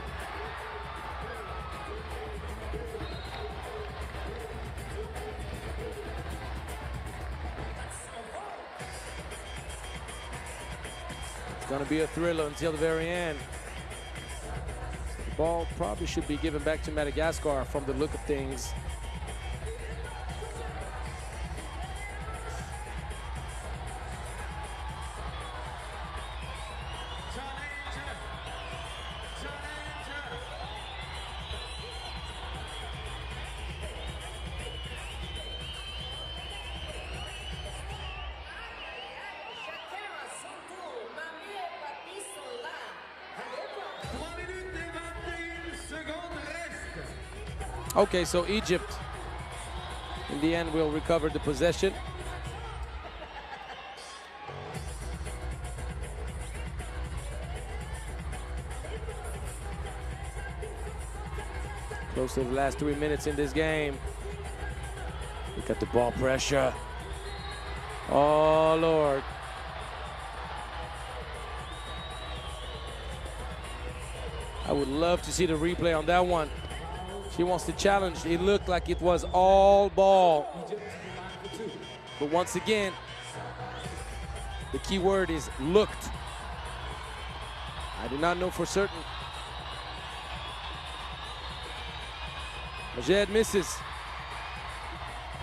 It's going to be a thriller until the very end. The ball probably should be given back to Madagascar from the look of things. Okay, so Egypt, in the end, will recover the possession. Close to the last 3 minutes in this game. Look at the ball pressure. Oh, Lord. I would love to see the replay on that one. She wants to challenge. It looked like it was all ball. But once again, the key word is looked. I do not know for certain. Majed misses.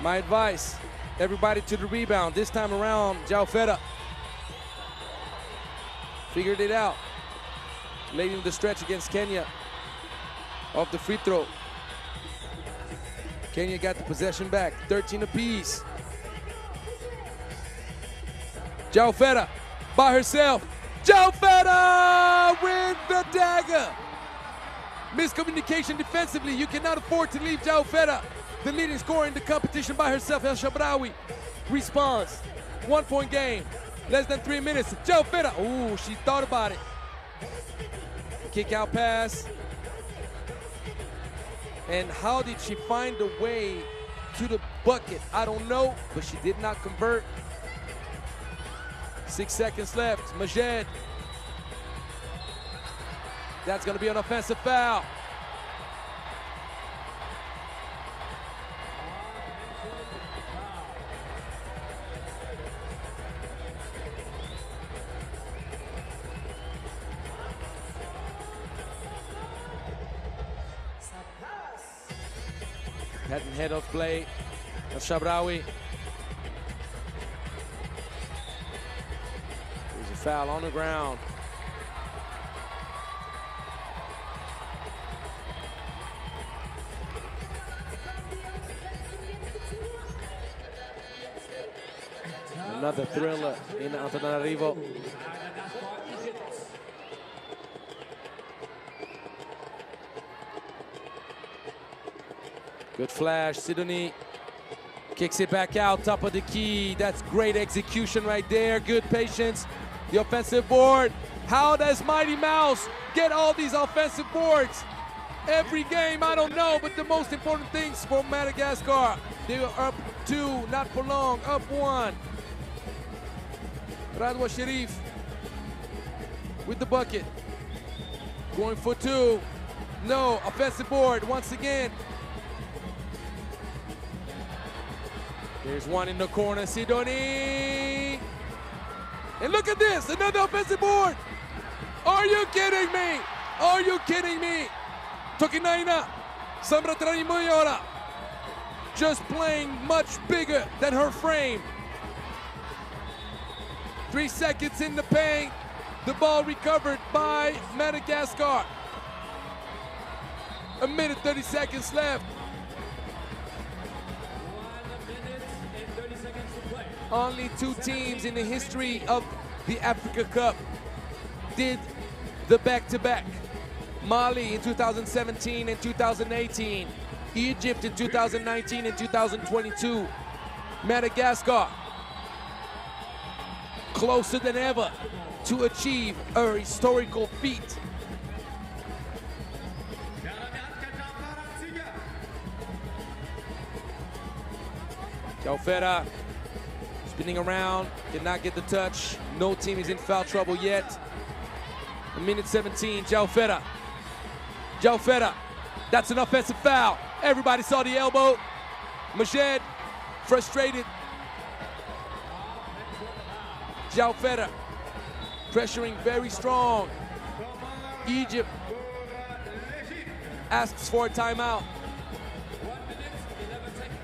My advice, everybody to the rebound. This time around, Jaufeta figured it out. Late in the stretch against Kenya off the free throw. Kenya got the possession back, 13 apiece. Jaufeta by herself. Jaufeta with the dagger. Miscommunication defensively. You cannot afford to leave Jaufeta, the leading scorer in the competition, by herself. El Shabraoui responds. 1 point game. Less than 3 minutes. Jaufeta. Ooh, she thought about it. Kick out pass. And how did she find a way to the bucket? I don't know, but she did not convert. 6 seconds left. Majed. That's going to be an offensive foul. Head of play of Shabraoui. There's a foul on the ground. Another thriller in Antananarivo. Good flash, Sidonie kicks it back out, top of the key. That's great execution right there, good patience. The offensive board. How does Mighty Mouse get all these offensive boards? Every game, I don't know, but the most important things for Madagascar. They are up 2, not for long, up 1. Radwa Sharif with the bucket. Going for 2. No, offensive board once again. There's one in the corner, Sidonie. And look at this, another offensive board. Are you kidding me? Are you kidding me? Tokinaina, Samra Tranimoyora, just playing much bigger than her frame. 3 seconds in the paint, the ball recovered by Madagascar. 1 minute, 30 seconds left. 1 minute and 30 seconds to play. Only 2 teams in the history of the Africa Cup did the back-to-back. Mali in 2017 and 2018. Egypt in 2019 and 2022. Madagascar closer than ever to achieve a historical feat. Jaufera spinning around, did not get the touch. No team is in foul trouble yet. A minute 17, Jaufera. Jaufera, that's an offensive foul. Everybody saw the elbow. Majed, frustrated. Jaufera, pressuring very strong. Egypt asks for a timeout. 1 minute, 11 seconds.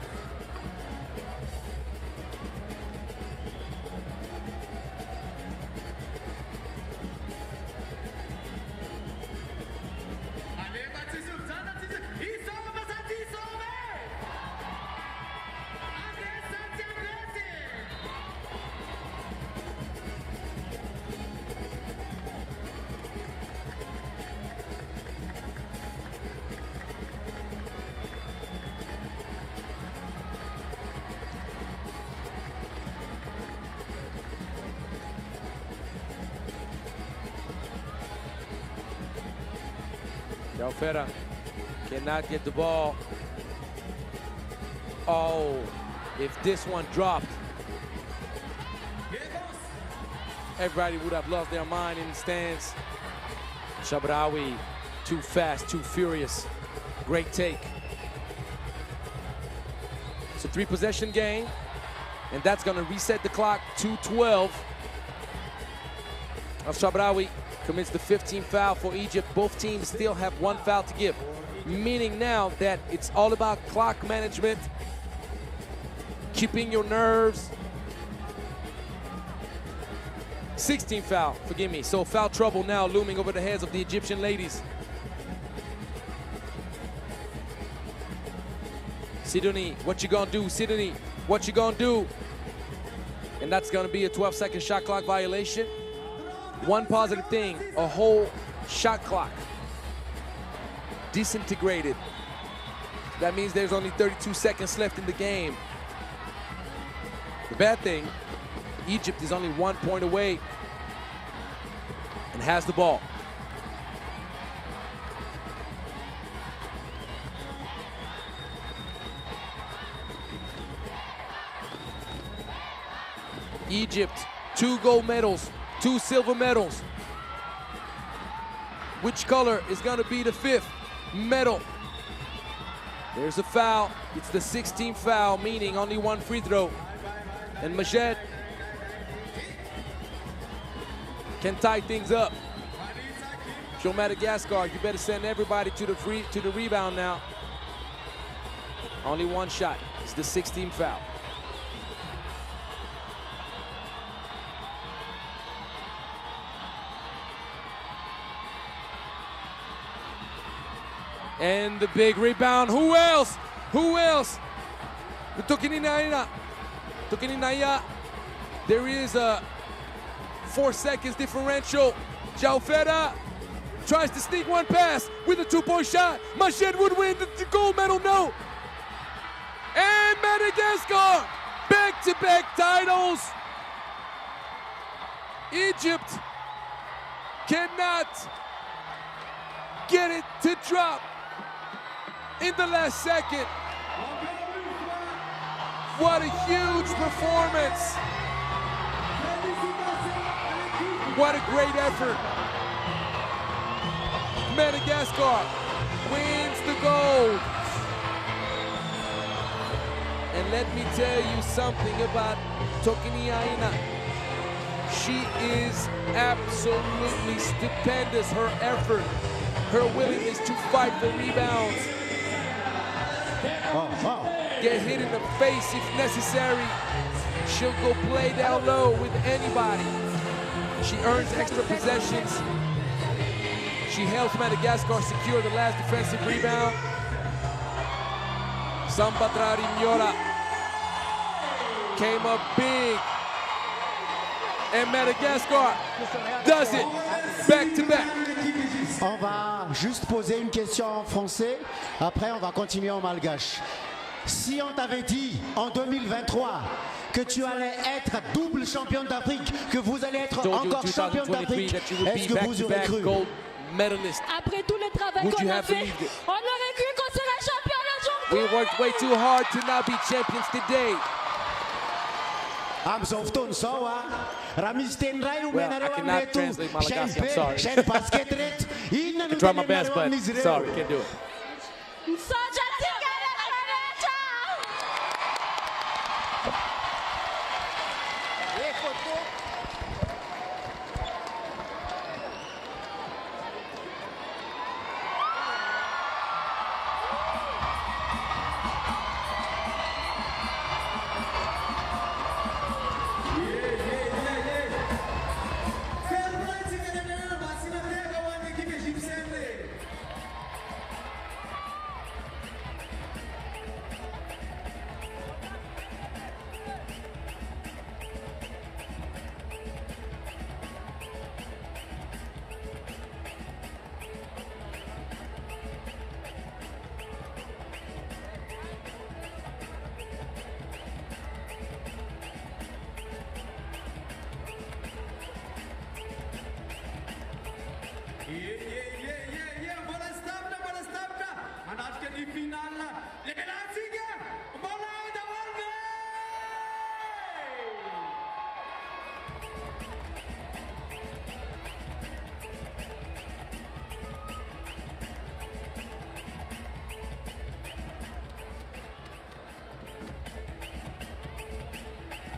Jaufera cannot get the ball. Oh, if this one dropped, everybody would have lost their mind in the stands. Shabrawi, too fast, too furious. Great take. It's a 3-possession game, and that's gonna reset the clock to 12. Shabrawi commits the 15th foul for Egypt. Both teams still have 1 foul to give, meaning now that it's all about clock management, keeping your nerves. 16th foul, forgive me. So foul trouble now looming over the heads of the Egyptian ladies. Sidoni, what you gonna do? Sidoni, what you gonna do? And that's gonna be a 12-second shot clock violation. One positive thing, a whole shot clock disintegrated. That means there's only 32 seconds left in the game. The bad thing, Egypt is only 1 point away and has the ball. Egypt, 2 gold medals, 2 silver medals. Which color is gonna be the 5th medal? There's a foul. It's the 16th foul, meaning only 1 free throw. And Majed can tie things up. If you're Madagascar, you better send everybody to the rebound now. Only 1 shot. It's the 16th foul. And the big rebound. Who else? Who else? The Tokininaya. There is a 4 seconds differential. Jaufera tries to sneak 1 pass with a 2-point shot. Majed would win the gold medal, no. And Madagascar, back-to-back titles. Egypt cannot get it to drop in the last second. What a huge performance. What a great effort. Madagascar wins the gold. And let me tell you something about Tokiniaina. She is absolutely stupendous. Her effort, her willingness to fight for rebounds. Get hit in the face if necessary. She'll go play down low with anybody. She earns extra possessions. She helps Madagascar secure the last defensive rebound. Sambatra Rimiola came up big. And Madagascar does it back to back. On va juste poser une question en français, après on va continuer en malgache. Si on t'avait dit en 2023 que tu allais être double championne d'Afrique, que vous allez être encore championne d'Afrique, est-ce que vous aurez cru? Après tout le travail qu'on a fait, on aurait cru qu'on serait champion aujourd'hui. We worked way too hard to not be champions today. Amzovton sawa. Ramisten rai Well, I cannot translate Malagasy, I'm sorry. I can try my best, but sorry, can't do it.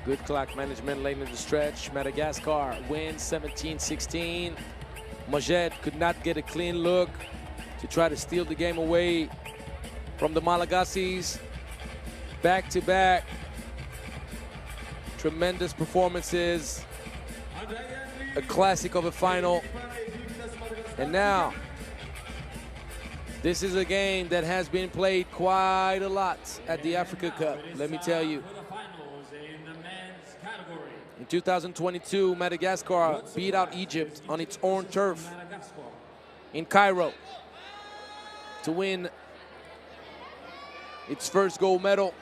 Good clock management late in the stretch. Madagascar wins 17-16. Majed could not get a clean look to try to steal the game away from the Malagasys. Back-to-back tremendous performances. A classic of a final. And now, this is a game that has been played quite a lot at the Africa Cup, let me tell you. In 2022, Madagascar beat out Egypt on its own turf in Cairo to win its first gold medal.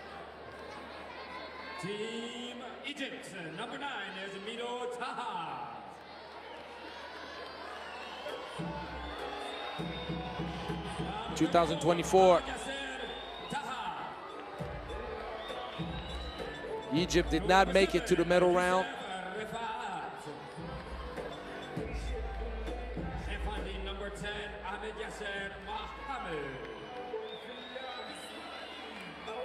Team Egypt, number 9 is Mido Taha. In 2024, Egypt did not make it to the medal round. Number 10, Ahmed Yasser Mohamed.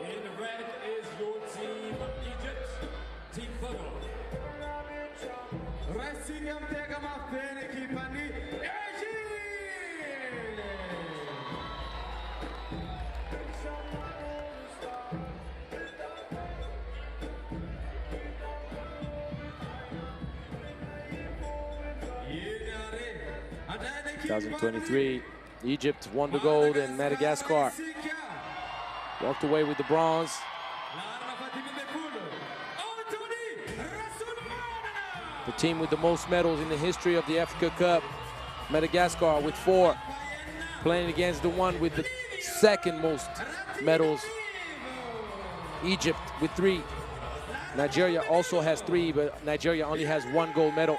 In red is your team, Egypt, Team Photo. Racing Amtega Mafene Kipani, In 2023, Egypt won the gold and Madagascar walked away with the bronze. The team with the most medals in the history of the Africa Cup, Madagascar with 4, playing against the one with the second most medals, Egypt with 3. Nigeria also has 3, but Nigeria only has 1 gold medal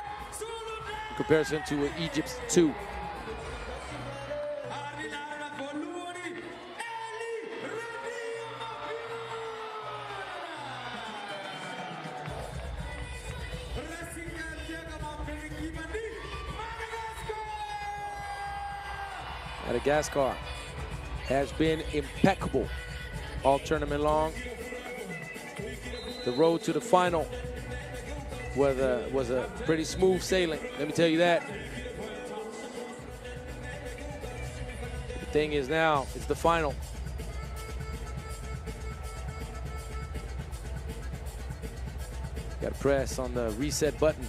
in comparison to Egypt's 2. Madagascar has been impeccable all tournament long. The road to the final was a pretty smooth sailing, let me tell you that. The thing is now, it's the final. Got to press on the reset button.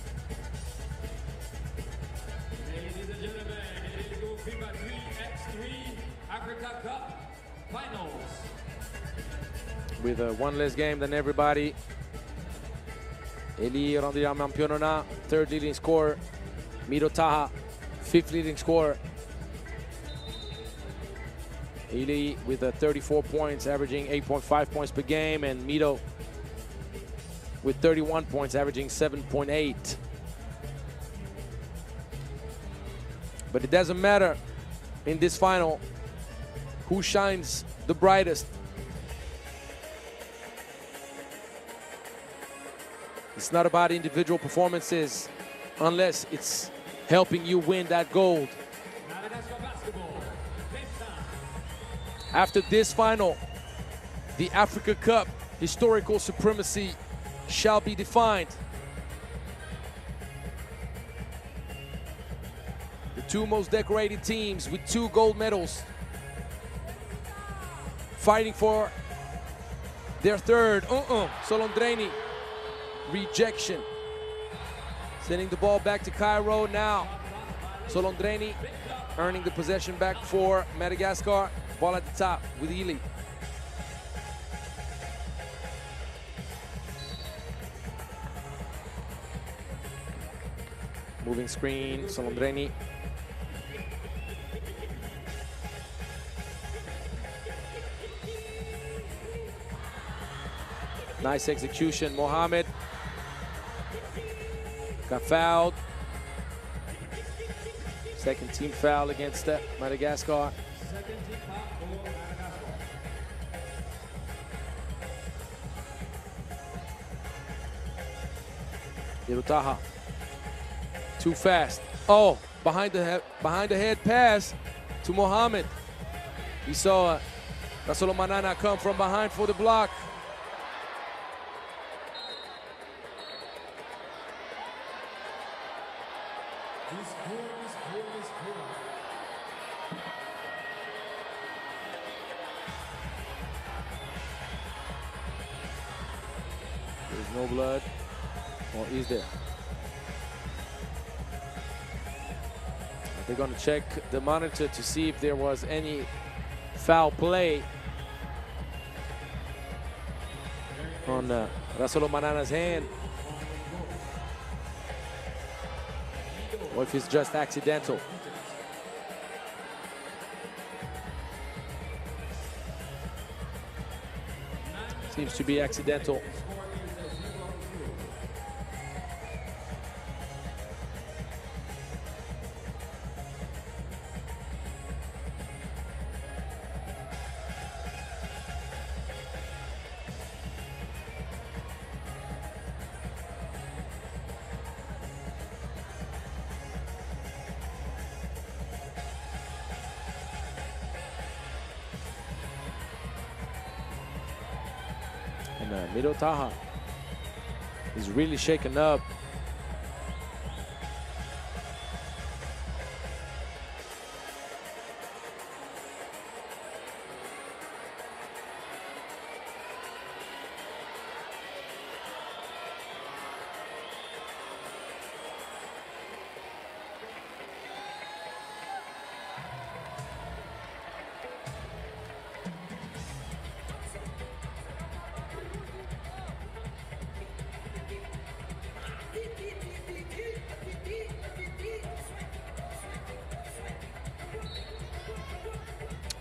ladies and gentlemen, it is your FIBA 3x3 Africa Cup Finals. With one less game than everybody. Eli Randiramampionnana, 3rd leading scorer. Mido Taha, 5th leading scorer. Eli with 34 points, averaging 8.5 points per game, and Mido with 31 points, averaging 7.8. But it doesn't matter in this final who shines the brightest. It's not about individual performances unless it's helping you win that gold. After this final, the Africa Cup historical supremacy shall be defined. The two most decorated teams with 2 gold medals fighting for their third. Solondreni, rejection. Sending the ball back to Cairo now. Solondreni earning the possession back for Madagascar. Ball at the top with Ely. Moving screen, Solondreni. Nice execution, Mohamed. Got fouled. Second team foul against Madagascar. Irutaha. Too fast. Oh, behind the head pass to Mohamed. He saw Rasolo Manana come from behind for the block. There's no blood, or is there? They're going to check the monitor to see if there was any foul play on Rasolo Manana's hand, or if it's just accidental. Seems to be accidental. And Midotaha is really shaken up.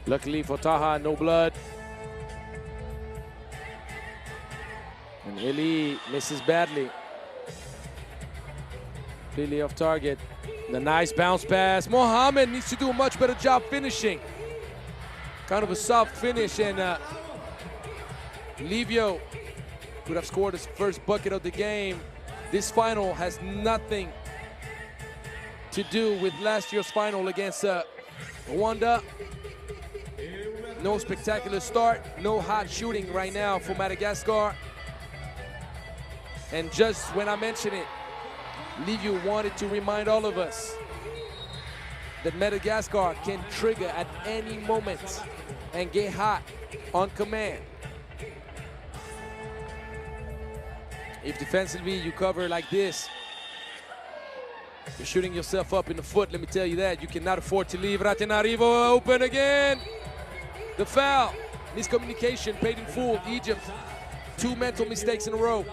Luckily for Taha, no blood. And Eli misses badly. Completely off target. The nice bounce pass. Mohamed needs to do a much better job finishing. Kind of a soft finish, and Livio could have scored his first bucket of the game. This final has nothing to do with last year's final against Rwanda. No spectacular start, no hot shooting right now for Madagascar. And just when I mentioned it, Livio wanted to remind all of us that Madagascar can trigger at any moment and get hot on command. If defensively you cover like this, you're shooting yourself up in the foot, let me tell you that. You cannot afford to leave. Antananarivo open again. The foul, miscommunication, paid in full. Egypt, 2 mental mistakes in a row.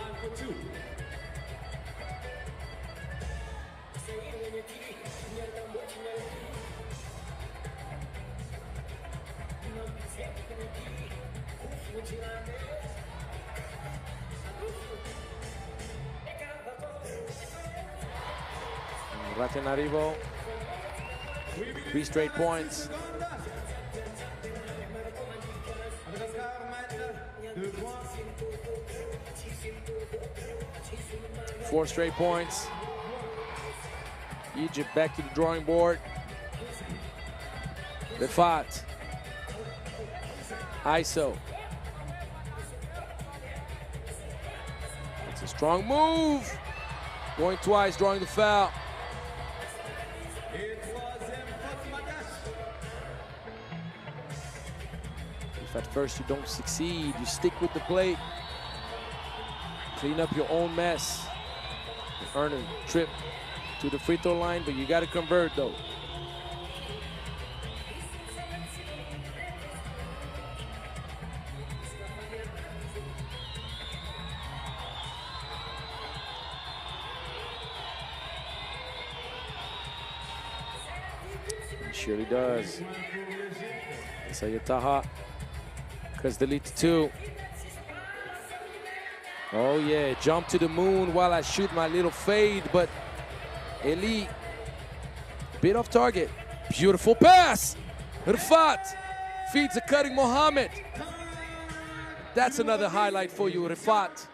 Antananarivo, 3 straight points. 4 straight points. Egypt back to the drawing board. Rifat. ISO. It's a strong move. Going twice, drawing the foul. If at first you don't succeed, you stick with the plate. Clean up your own mess. Earn a trip to the free throw line, but you got to convert though. He surely does. Sayataha, because the lead to 2. Oh yeah, jump to the moon while I shoot my little fade, but Eli, bit off target. Beautiful pass. Rifat feeds a cutting Mohammed. That's another highlight for you. Rifat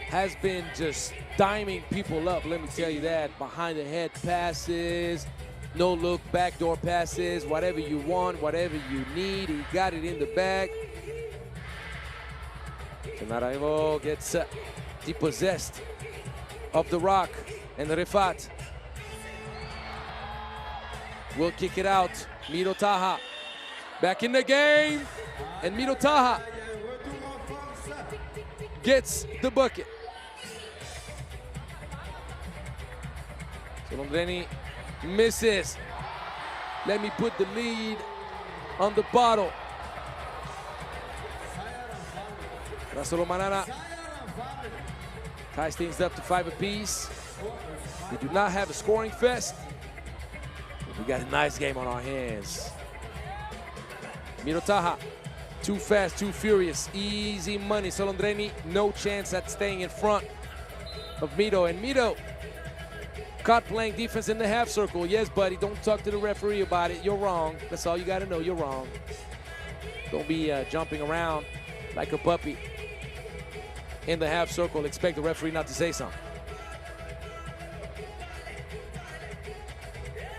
has been just diming people up, let me tell you that. Behind the head passes, no look, backdoor passes, whatever you want, whatever you need. He got it in the bag. Antananarivo gets depossessed of the rock, and Rifat will kick it out. Miro Taha back in the game, and Miro Taha gets the bucket. Solondreni misses. Let me put the lead on the bottle. Rasolo Manana ties things up to 5 apiece. We do not have a scoring fest. We got a nice game on our hands. Miro Taha, too fast, too furious, easy money. Solondreni, no chance at staying in front of Mito. And Mito caught playing defense in the half circle. Yes, buddy, don't talk to the referee about it. You're wrong. That's all you got to know. You're wrong. Don't be jumping around like a puppy in the half circle. Expect the referee not to say something.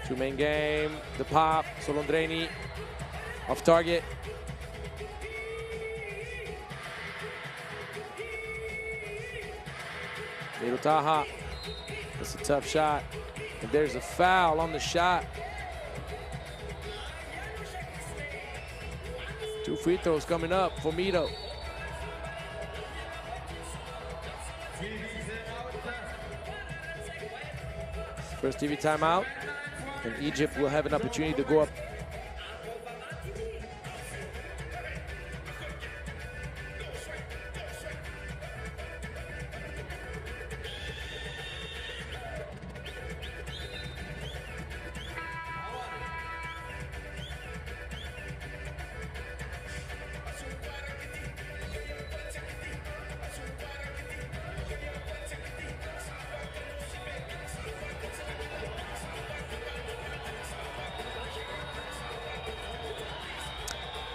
Two-man game, the pop, Solondreni off target. Miro Taha, that's a tough shot. And there's a foul on the shot. 2 free throws coming up for Mito. First TV timeout, and Egypt will have an opportunity to go up.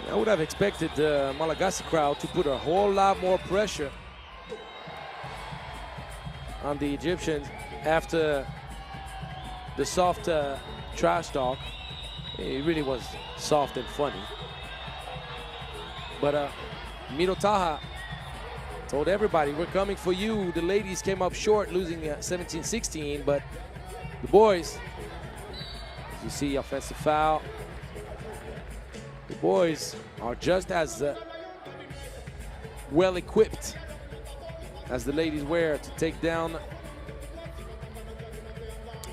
I would have expected the Malagasy crowd to put a whole lot more pressure on the Egyptians after the soft trash talk. It really was soft and funny. But Miro Taha told everybody, we're coming for you. The ladies came up short, losing 17-16, but the boys, as you see, offensive foul. The boys are just as well equipped as the ladies were to take down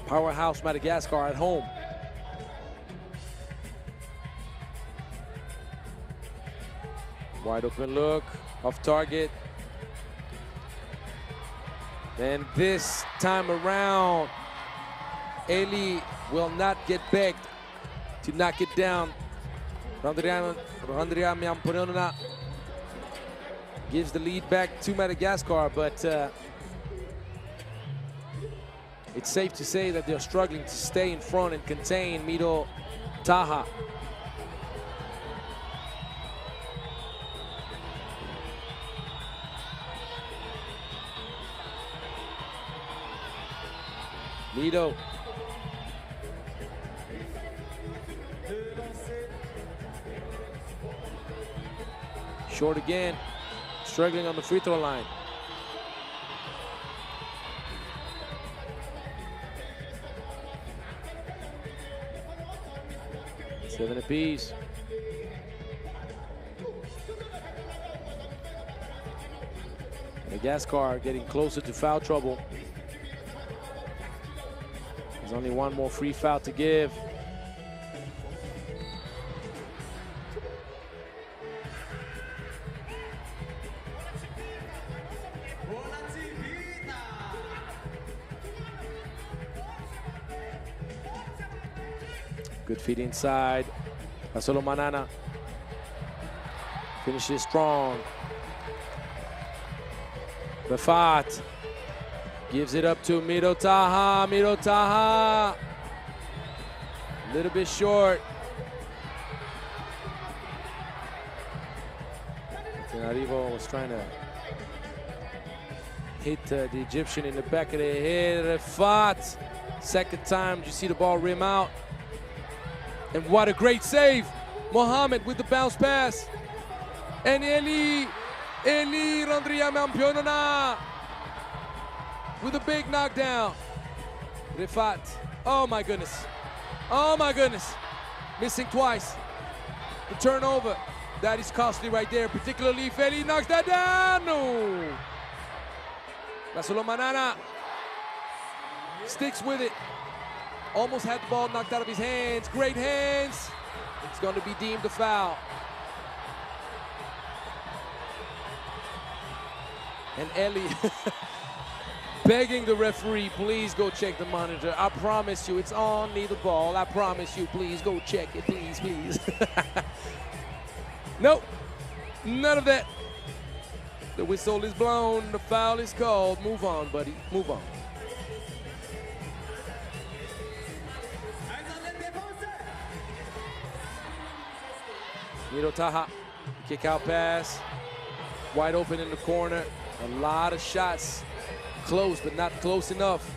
powerhouse Madagascar at home. Wide open look, off target. And this time around, Eli will not get begged to knock it down. Rwanda gives the lead back to Madagascar, but it's safe to say that they're struggling to stay in front and contain Miro Taha. Nito. Short again, struggling on the free throw line. Seven apiece. Madagascar getting closer to foul trouble. There's only one more free foul to give. Good feed inside. Asolo Manana finishes strong. Bafat gives it up to Miro Taha. Miro Taha. A little bit short. Antananarivo was trying to hit the Egyptian in the back of the head. Rafat. Second time, you see the ball rim out. And what a great save. Mohamed with the bounce pass. And Eli Randria Mampionana with a big knockdown. Rifat, oh my goodness. Oh my goodness. Missing twice. The turnover, that is costly right there, particularly if Eli knocks that down. No. Lasolo Manana sticks with it. Almost had the ball knocked out of his hands. Great hands. It's going to be deemed a foul. And Eli begging the referee, please go check the monitor. I promise you, it's on, need the ball. I promise you, please go check it, please, please. Nope, none of that. The whistle is blown, the foul is called. Move on, buddy, move on. Miro Taha, kick out pass, wide open in the corner. A lot of shots, close but not close enough.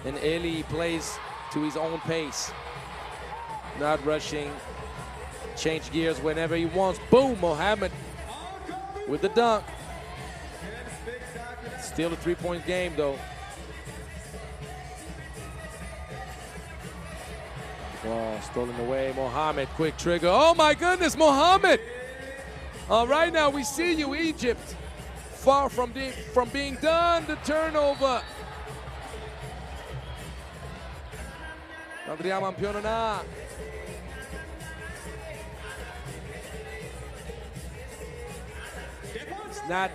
And Eli plays to his own pace, not rushing, change gears whenever he wants. Boom, Mohamed with the dunk. Still a three-point game though. Ball stolen away, Mohamed, quick trigger. Oh my goodness, Mohamed! All right, now we see you, Egypt. Far from being done, the turnover. Andrea Mampionana. It's not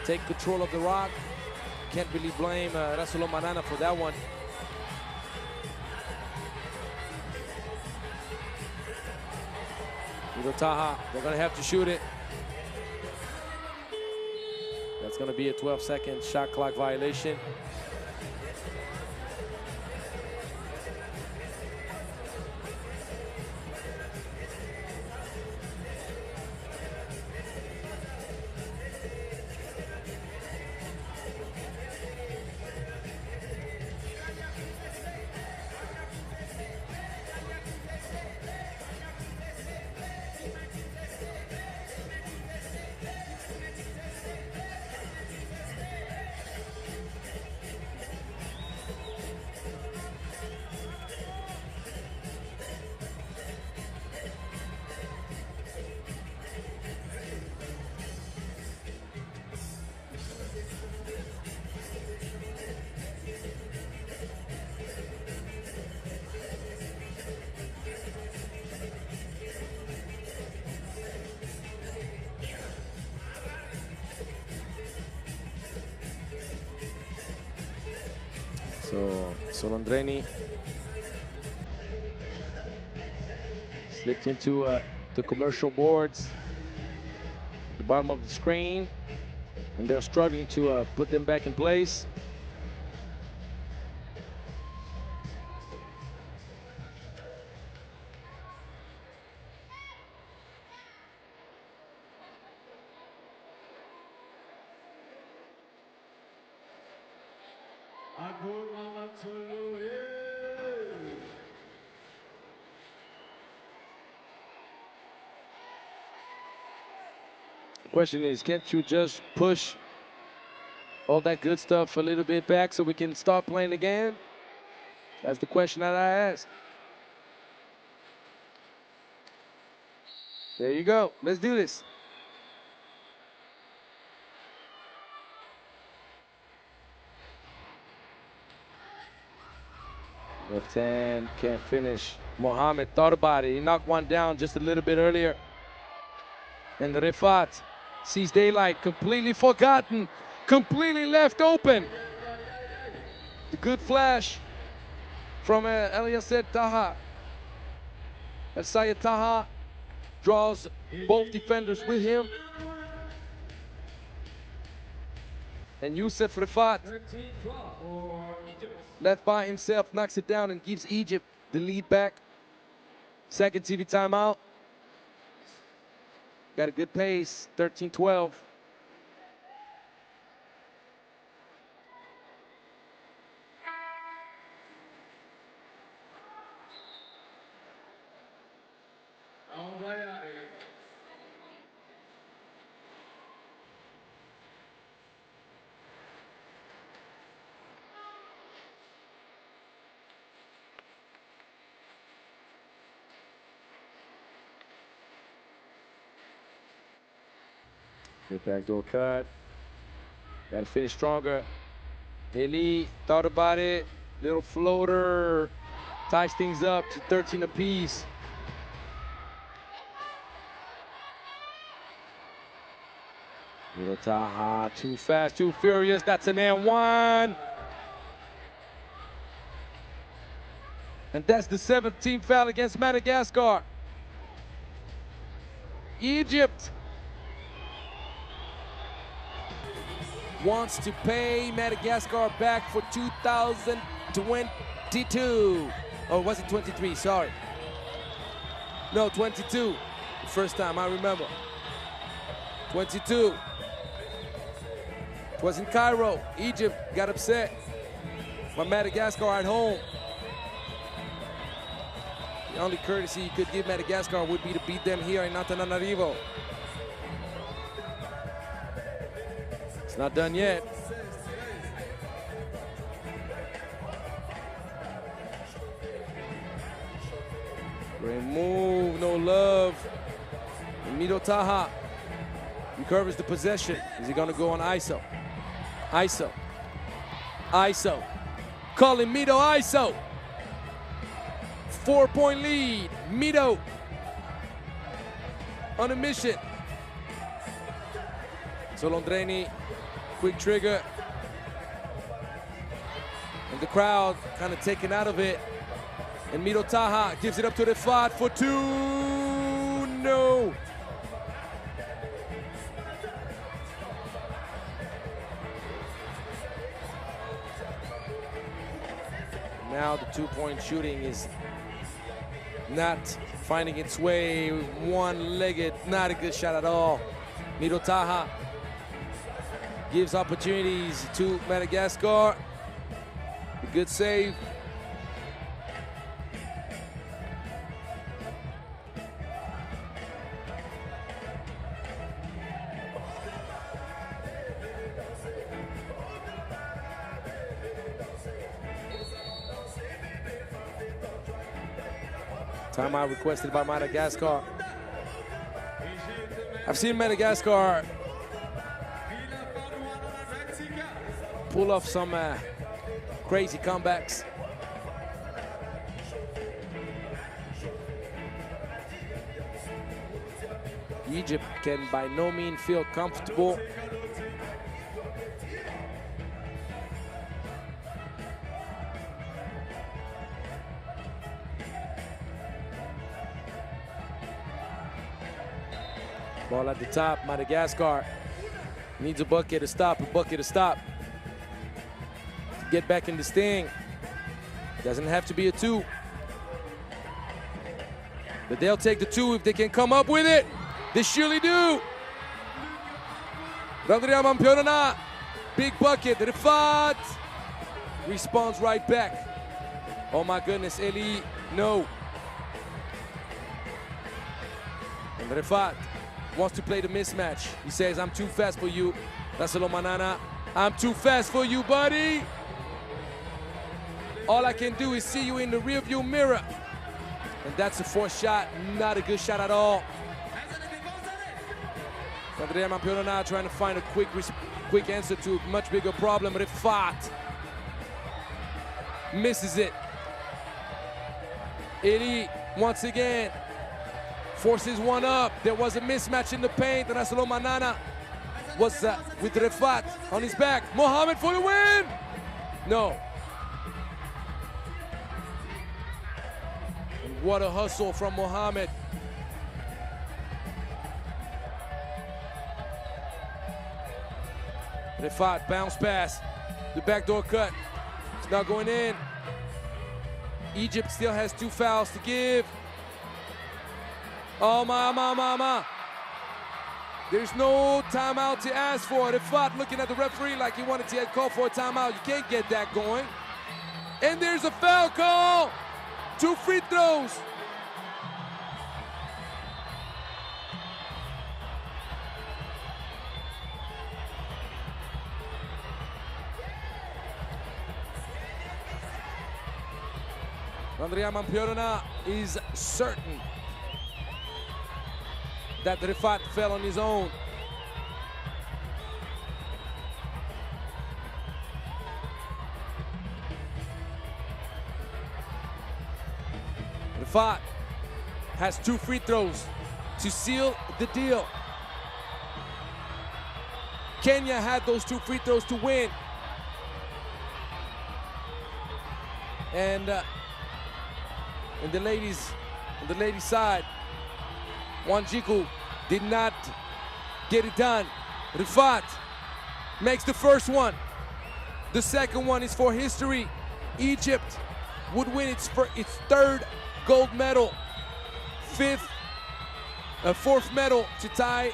take control of the rock. Can't really blame Rasolo Manana for that one. Taha, they're gonna have to shoot it. That's gonna be a 12-second shot clock violation. So Solondreni slipped into the commercial boards, the bottom of the screen, and they're struggling to put them back in place. Question is, can't you just push all that good stuff a little bit back so we can start playing the game? That's the question that I asked. There you go. Let's do this. Left hand, can't finish. Mohamed thought about it. He knocked one down just a little bit earlier. And Rifat sees daylight, completely forgotten, completely left open. The good flash from Eliased Taha. Sayed Taha draws both defenders with him. And Youssef Rifat, left by himself, knocks it down and gives Egypt the lead back. Second TV timeout. Got a good pace, 13-12. Good backdoor cut. Got to finish stronger. Eli thought about it. Little floater. Ties things up to 13 apiece. Little Taha, too fast, too furious. That's an and one. And that's the 17th foul against Madagascar. Egypt wants to pay Madagascar back for 2022. Or was it 23? Sorry. No, 22. The first time I remember. 22. It was in Cairo. Egypt got upset. But Madagascar at home. The only courtesy you could give Madagascar would be to beat them here in Antananarivo. It's not done yet. Great move, no love. Mido Taha recovers the possession. Is he gonna go on ISO? ISO. ISO. Calling Mido ISO. 4-point lead. Mido on a mission. Solondreni, quick trigger. And the crowd kind of taken out of it. And Mido Taha gives it up to Rifat for two. No. Now the two-point shooting is not finding its way. One-legged, not a good shot at all. Mido Taha gives opportunities to Madagascar. A good save. Timeout requested by Madagascar. I've seen Madagascar pull off some crazy comebacks. Egypt can by no means feel comfortable. Ball at the top, Madagascar needs a bucket to stop, To get back in this thing. Doesn't have to be a two. But they'll take the two if they can come up with it. They surely do. Big bucket, Rifat. responds right back. Oh my goodness, Eli, no. And Rifat wants to play the mismatch. He says, I'm too fast for you. Raselo Manana, I'm too fast for you, buddy. All I can do is see you in the rearview mirror. And that's a forced shot, not a good shot at all. Andrea Mampiona trying to find a quick answer to a much bigger problem. Rifat misses it. Eli, once again, forces one up. There was a mismatch in the paint. Raselo Manana was with Rifat on his back. Mohamed for the win! No. And what a hustle from Mohamed. Rifat, bounce pass. The backdoor cut. It's not going in. Egypt still has 2 fouls to give. Oh, my. There's no timeout to ask for. Rifat looking at the referee like he wanted to call for a timeout. You can't get that going. And there's a foul call. 2 free throws. Andrea Mampiona is certain that Rifat fell on his own. Rifat has 2 free throws to seal the deal. Kenya had those 2 free throws to win. And on the ladies' side, Wanjiku did not get it done. Rifat makes the first one. The second one is for history. Egypt would win its 3rd gold medal, 4th medal to tie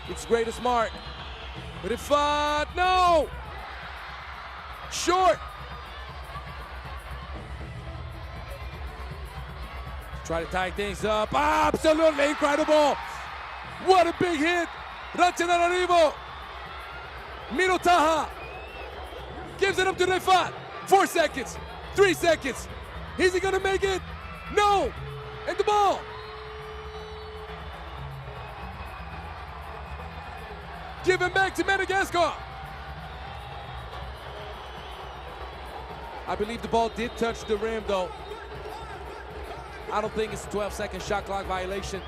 its greatest mark. Rifat, no! Short! Try to tie things up. Absolutely incredible. What a big hit. Antananarivo. Miro Taha gives it up to Rifat. 4 seconds. 3 seconds. Is he going to make it? No. And the ball. Give him back to Madagascar. I believe the ball did touch the rim, though. I don't think it's a 12-second shot clock violation.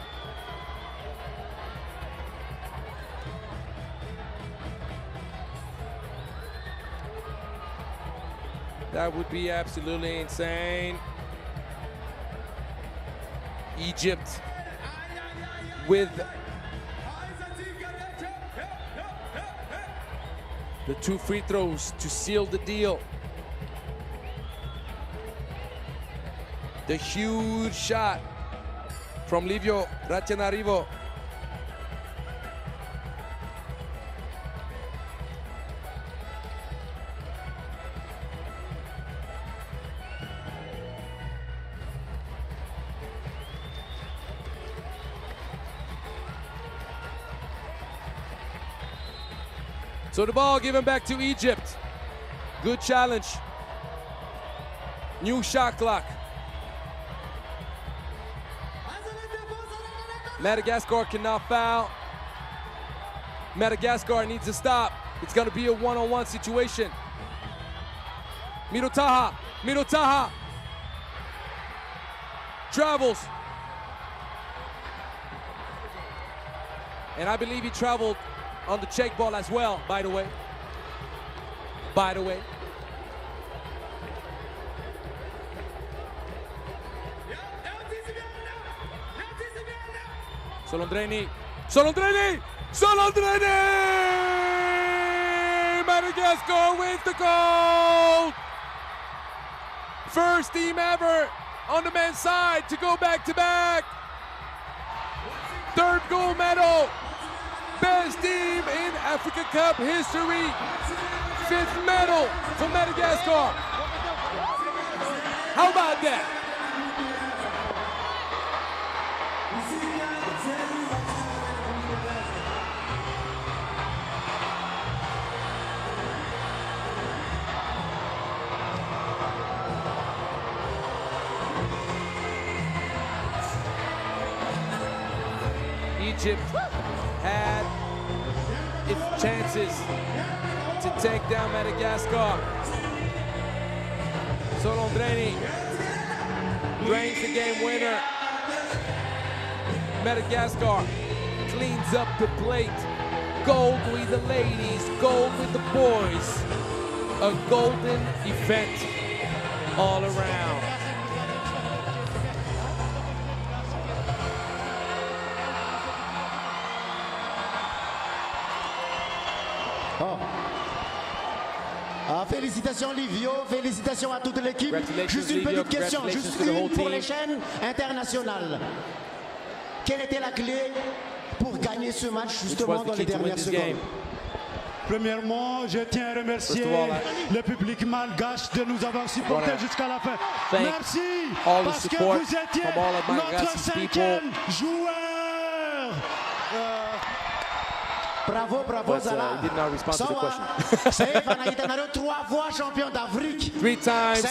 That would be absolutely insane. Egypt with the 2 free throws to seal the deal. The huge shot from Livio Antananarivo. So the ball given back to Egypt. Good challenge. New shot clock. Madagascar cannot foul. Madagascar needs to stop. It's going to be a one-on-one situation. Miro Taha. Travels. And I believe he traveled on the check ball as well, by the way. Solondreni! Madagascar wins the gold! First team ever on the men's side to go back-to-back. 3rd gold medal. Best team in Africa Cup history. 5th medal for Madagascar. How about that? Egypt had its chances to take down Madagascar. Solondreni drains the game winner. Madagascar cleans up the plate. Gold with the ladies, gold with the boys. A golden event all around. Oh. Ah, félicitations Livio, félicitations à toute l'équipe. Juste une petite question, juste une pour les chaînes internationales. Quelle était la clé pour gagner ce match justement dans les dernières secondes? Premièrement, je tiens à remercier le public malgache de nous avoir supportés jusqu'à la fin. Merci parce que vous étiez notre 5e joueur. Bravo, bravo, Zala. He did not respond to the question. 3 fois champion d'Afrique. 3 times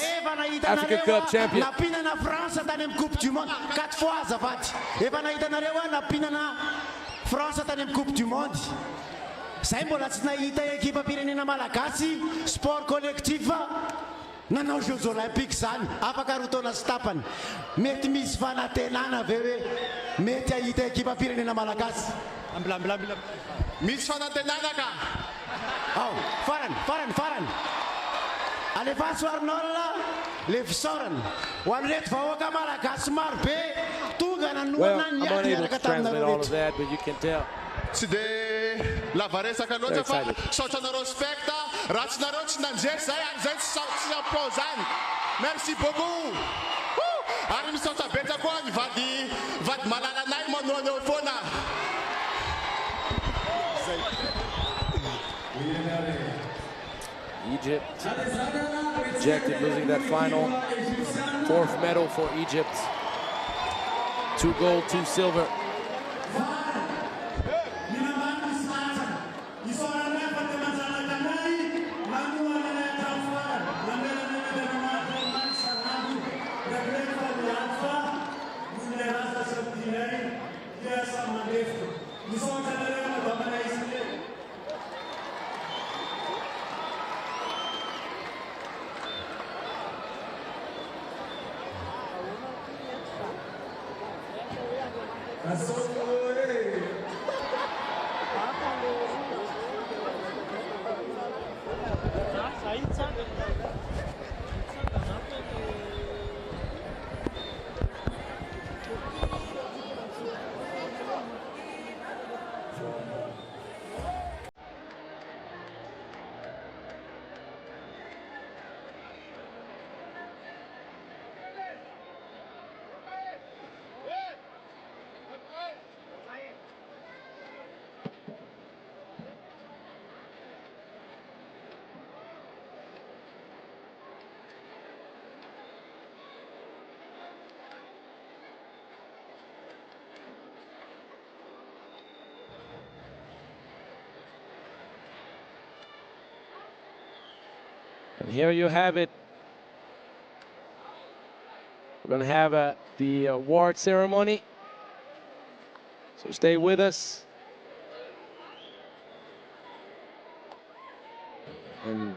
Africa Cup champion. Napina na France tanem Coupe du Monde. 4 fois Zavat. Evanaitanariwa napina na France tanem Coupe du Monde. Saimbola tsnaita ekipa pirenena malagasy sport collectif nanao Jeux Olympiques zany afaka rotona stapany mety misy fanantenana ve hoe mety ahita ekipa pirenena malagasy misy fanantenana ka ao farany alefa soarnol le fisorany ho an'ireto vahoaka malagasy maro be tonga nanoana niady miaraka taminareo reto. Tsy de lavaresaka loatra fa saotra anareo specta raha tsy nareo tsy nanjery zay an'izay tsy apao zany. Merci beaucoup. Ary misaotra betsa koa ny vady malala anay manoany eo foana. Egypt rejected, losing that final. 4th medal for Egypt. 2 gold, 2 silver. And here you have it. We're going to have the award ceremony. So stay with us. And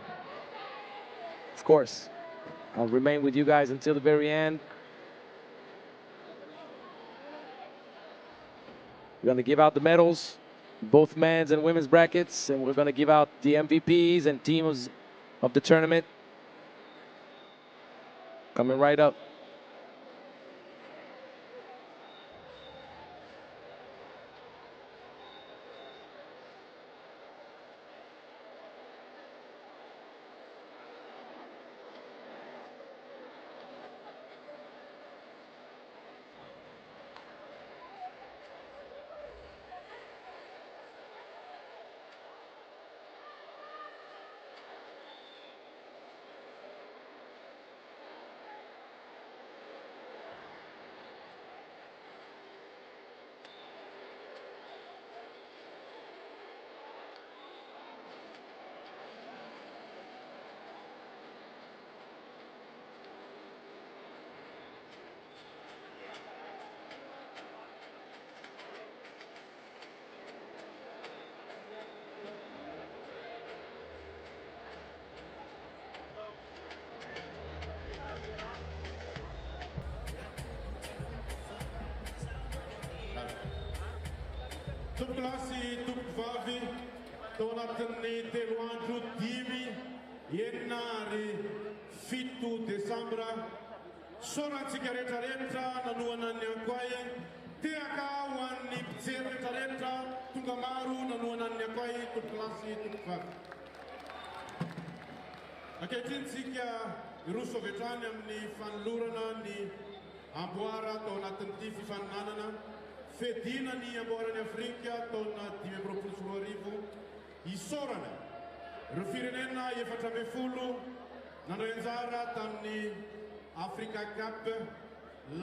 of course, I'll remain with you guys until the very end. We're going to give out the medals, both men's and women's brackets, and we're going to give out the MVPs and teams of the tournament. Coming right up. Tuklasy tukvavy tao anatin'ny 3 andro 5 enary 7 Desambra sorantsika rehetrarehetra nanoana ny ankoay teaka ho an'ny mpijery rehetrarehetra tonga maro nanoana ny ankoay tuklasy tukvavy ankehitriny iroso avy hatrany amin'ny fanolorana ny amboara tao anatin'ity fifaninanana fedina ny amboarany Afrika taona 2024 isorana ireo firenena 40 nandray anjara tamin'ny Africa Cup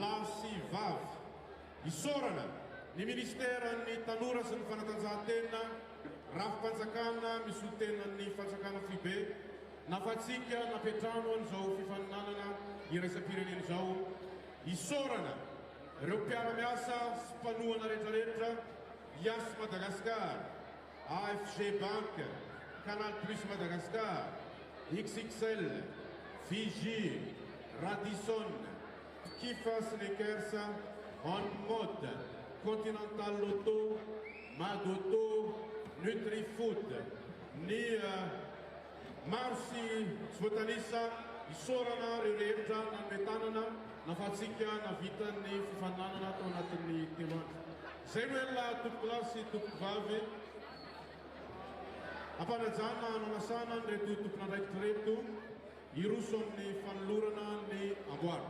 lasy vavy isorana ny ministeran'ny tanora sy ny fanatanjahantena rafim-panjakana misy tenan'ny fanjakana FIBA nafatsika napetrano an'izao fifaninanana iraisam-pirenena izao isorana ireo mpiara-miasa sy mpanohana rehetrarehetra IAS Madagascar, AFG Bank, Canal Plus Madagascar, XXL, Fiji, Radisson, Kifa Sneakers, On Mode, Continental Lotto, Madoto, Nutrifood, ny Marcy Svotanisa isorana rehetra nametanana nafatsika navita ny fifaninanana tao anatin'ny 3 andro. Zay no ela tuklasy tukvavy ampanajana nanasana ny reto tompon'andraikitra reto iroso amin'ny fanolorana ny amboara.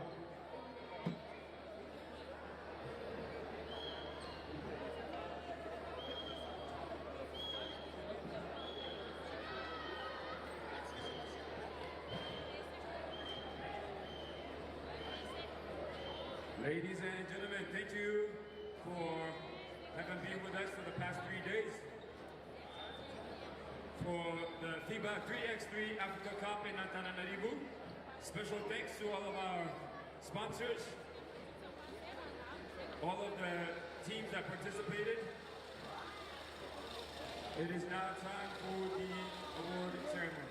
Ladies and gentlemen, thank you for having been with us for the past 3 days for the FIBA 3x3 Africa Cup in Antananarivo. Special thanks to all of our sponsors, all of the teams that participated. It is now time for the award ceremony.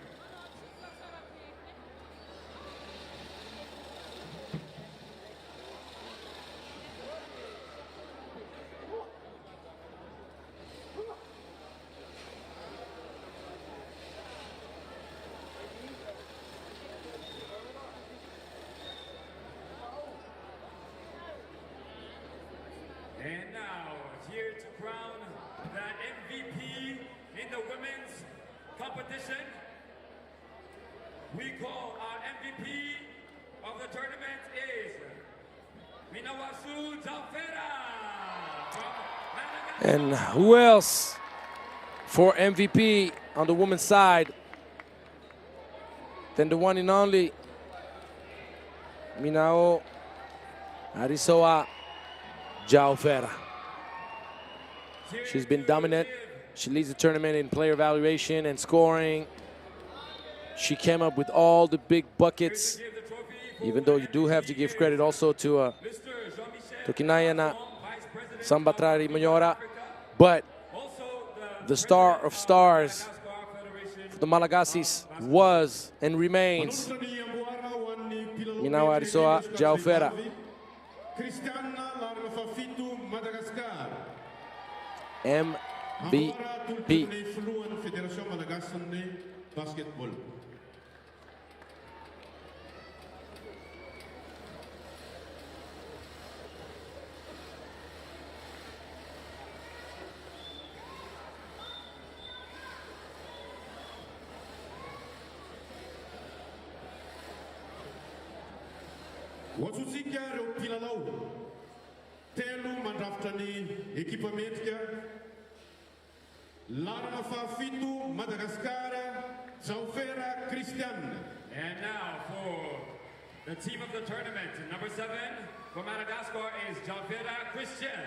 And now, here to crown the MVP in the women's competition, we call our MVP of the tournament is Minawasu Zaufera from Madagascar. And who else for MVP on the women's side than the one and only Minao Arisoa Jaufera. She's been dominant. She leads the tournament in player evaluation and scoring. She came up with all the big buckets, even though you do have to give credit also to Kinayana Sambatrari Mayora. But the star of stars for the Malagasis was and remains Minao Arisoa Jaufera. Madagascar. MVP. Fédération Malagasy basketball. Watsutsika reo mpilalao telo mandrafitra ny ekipa metrika larana fahafito Madagascar Zaufera Christian. And now for the team of the tournament, number 7 for Madagascar is Jaufera Christian.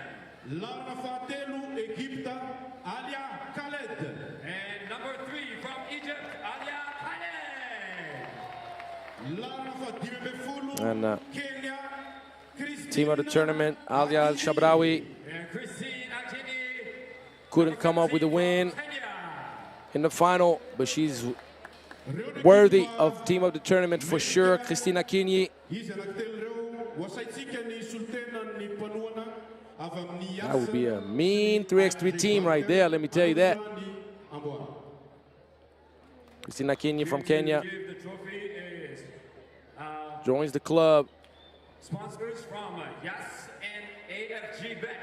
Larana fahatelo Egypta Alia Khaled. And number 3 from Egypt, Alia Khaled. Larana fahatelo And Kenya. team of the tournament, Alia Al-Shabrawi, couldn't come up with a win in the final, but she's worthy of team of the tournament for sure. Christina Kinyi. That would be a mean 3x3 team right there, let me tell you that. Christina Kenya from Kenya joins the club. Sponsors from Yas and AFG Bank.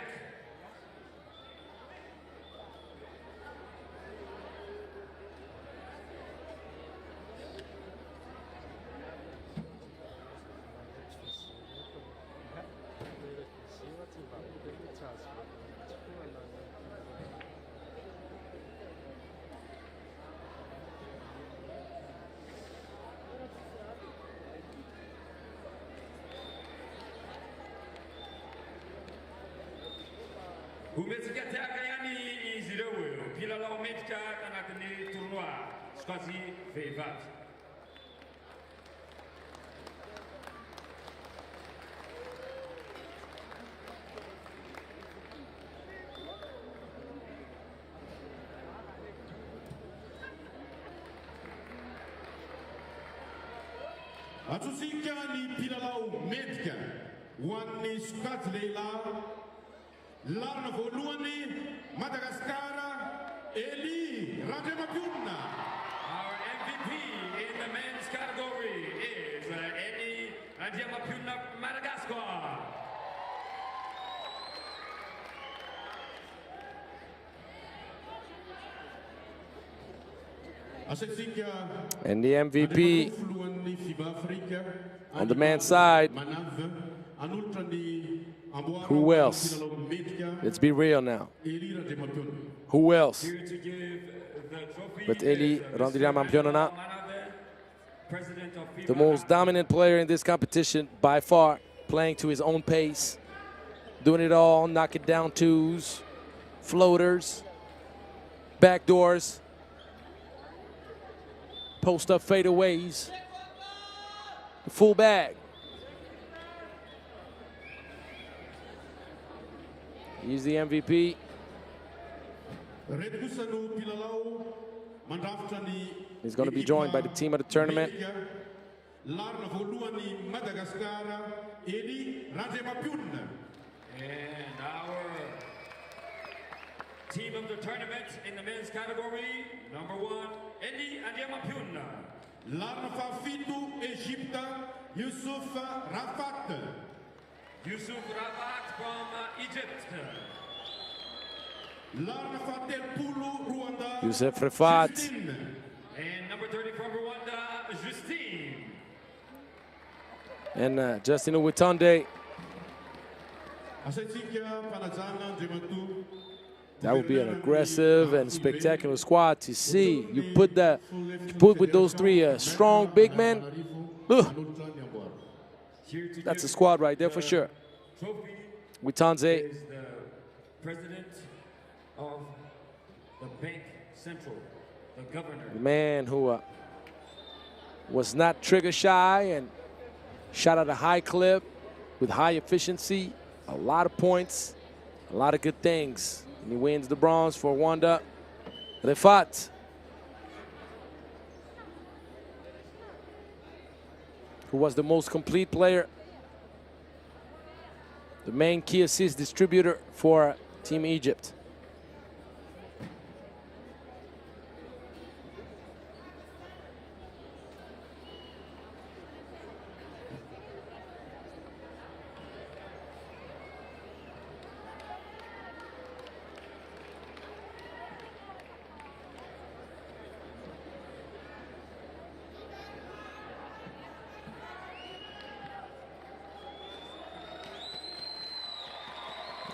Atusikani pilalau medka wani skat leila larna voluani Madagascar Eli Rajamapunna. Our MVP in the men's category is Eli Rajamapunna, Madagascar. And the MVP on the man's side, who else? Let's be real now. Who else? But Eli Randriamampionana, the most dominant player in this competition by far, playing to his own pace, doing it all, knocking down twos, floaters, backdoors, post-up fadeaways, the full bag. He's the MVP. He's going to be joined by the team of the tournament. And our team of the tournament in the men's category, number 1, Eli Rajamapunna. Larnafa Fitu Egypta Yusuf Rafat. Yusuf Rafat from Egypt. Larnafa Tel Pulu Rwanda. Yusuf Rafat. And number 30 from Rwanda, Justine. And Justin Uwitonde. That would be an aggressive and spectacular squad to see. You put with those three strong big men. That's a squad right there for sure. Witanze is the president of the Bank Central, the governor. The man who was not trigger shy and shot at a high clip with high efficiency, a lot of points, a lot of good things. And he wins the bronze for Rwanda. Rafat. Who was the most complete player. The main key assist distributor for Team Egypt.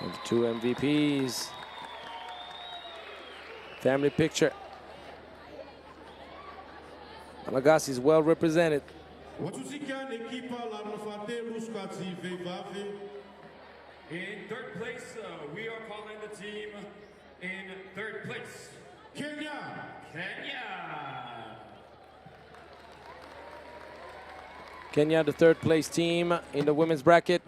And the two MVPs. Family picture. Malagasy is well represented. In third place, we are calling the team in third place. Kenya. Kenya, the third place team in the women's bracket.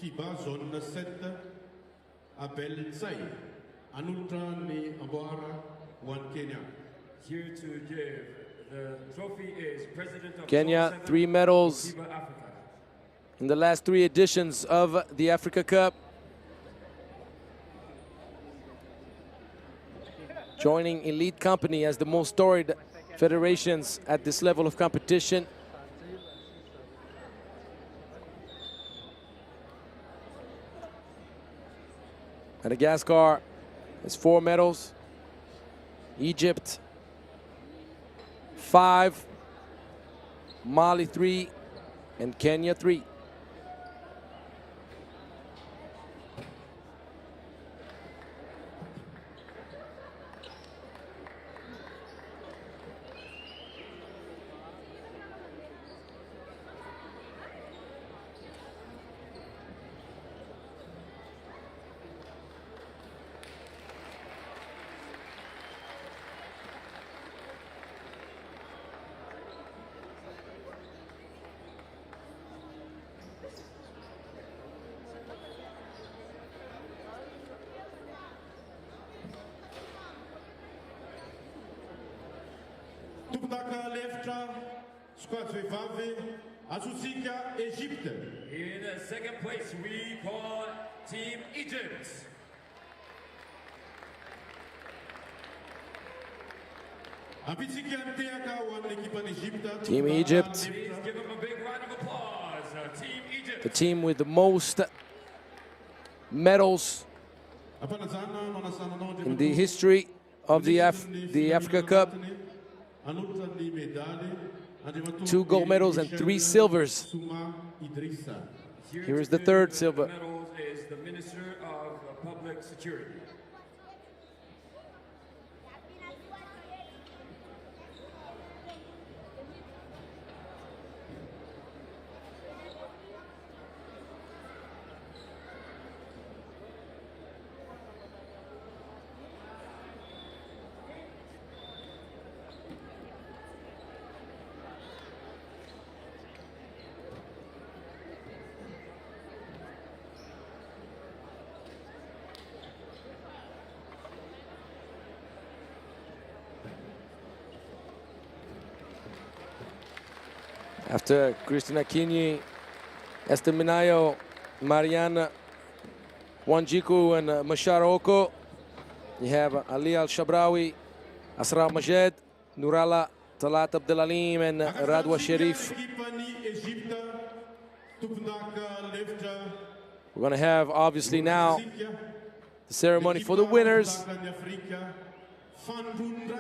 FIBA zone 7 Abel Tsai Anultra ni Ambora 1 Kenya Here to give the trophy is President of Kenya, 3 medals FIBA Africa. in the last 3 editions of the Africa Cup. Joining elite company as the most storied federations at this level of competition. Madagascar has 4 medals. Egypt 5, Mali 3, and Kenya 3. Tupdaka leftra, squad vevave, Azuzica, Egypt. In the second place, we call Team Egypt. Team Egypt. Please give them a big round of applause. Team Egypt. The team with the most medals in the history of the Africa Cup. 2 gold medals and 3 silvers. Here is the 3rd silver. Medals is the Minister of Public Security. After Christina Kinyi, Esther Minayo, Mariana Wanjiku, and Mashara Oko, you have Ali Al-Shabrawi, Asra Majed, Nurala Talat Abdelalim, and Radwa Sharif. We're going to have, obviously, now the ceremony for the winners,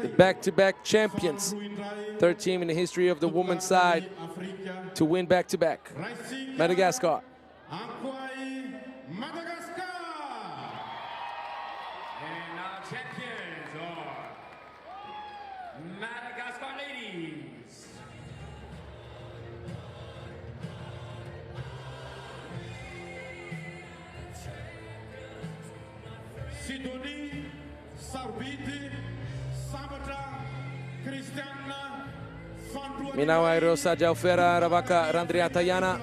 the back-to-back champions, 3rd team in the history of the women's side to win back-to-back. Madagascar. Madagascar! And our champions are Madagascar ladies. Sidonie, Sarbiti, Samata, Christiana, Minawa Rosa Jaufera, Ravaka Randria Tayana,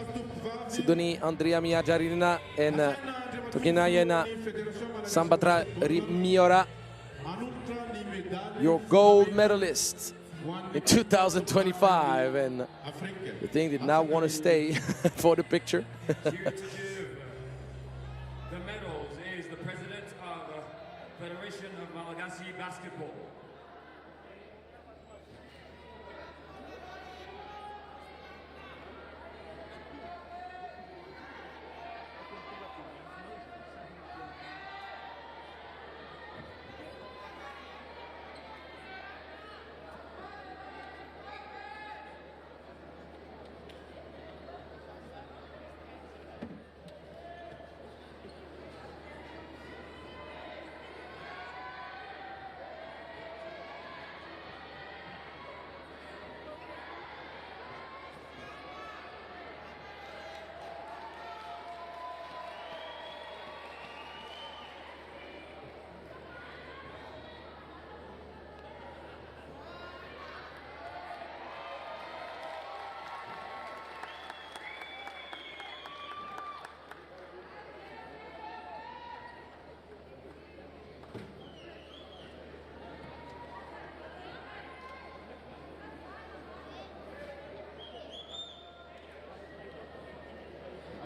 Sidoni Andrea Miajarina, and Tokinayena Sambatra Miora, your gold medalist in 2025. And the thing did not want to stay for the picture. The medals is the president of the Federation of Malagasy Basketball.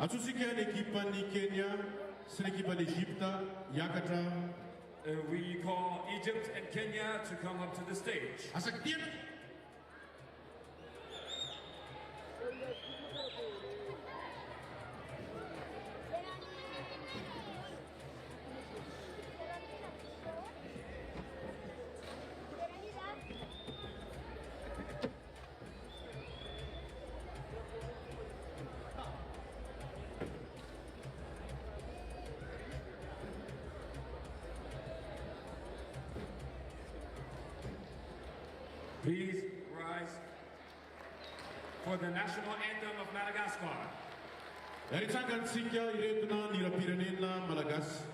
Atsutsika l'equipa ni Kenya, c'est l'equipa d'Égypte, Yakata. We call Egypt and Kenya to come up to the stage. Please rise for the national anthem of Madagascar. Eritsangantsika ireto na nirapirenena Malagasy.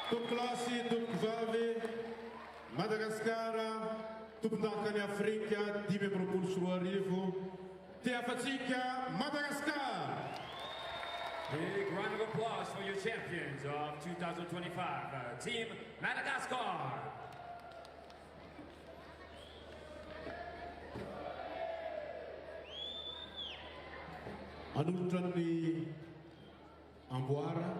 Top klasy, top vave, Madagascar, top ndakany Afrika, 2024, Teafatsika, Madagascar. Big round of applause for your champions of 2025, Team Madagascar. Anultran ni Amboara.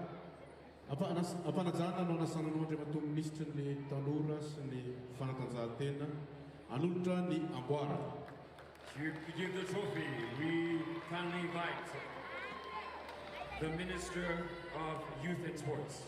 Apa najana no nasanan'andry mato-ministry ny tanora sy ny fanatanjahantena anolotra ny Amboara. To give the trophy, we kindly invite the Minister of Youth and Sports.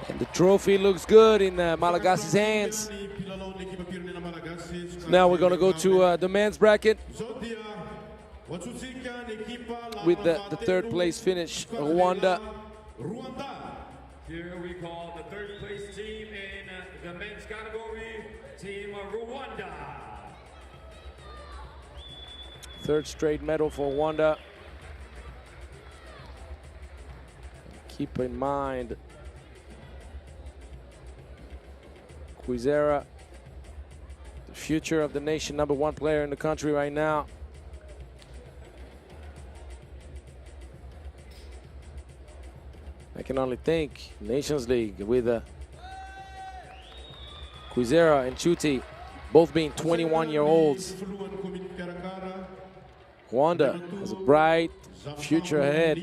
And the trophy looks good in Malagasy's hands. Now we're going to go to the men's bracket with the third place finish, Rwanda. Here we call the third place team in the men's category, Team Rwanda. Third straight medal for Rwanda. Keep in mind, Kwizera, the future of the nation, #1 player in the country right now. I can only think Nations League with Kwizera and Chuti both being 21-year-olds. Rwanda has a bright future ahead.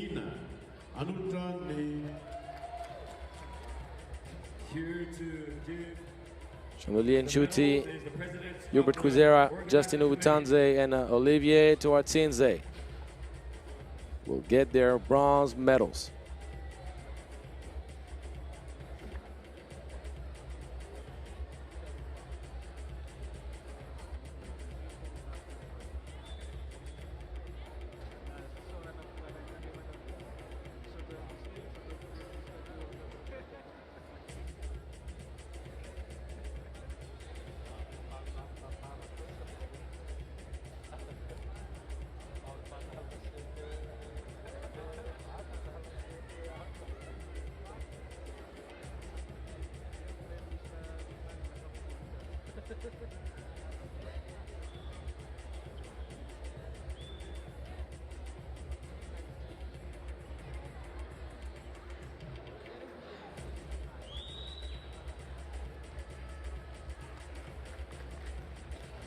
Jean-Louis Nshuti, Hubert Kwizera, Justin Ubutanze, and Olivier Tuatsinze will get their bronze medals.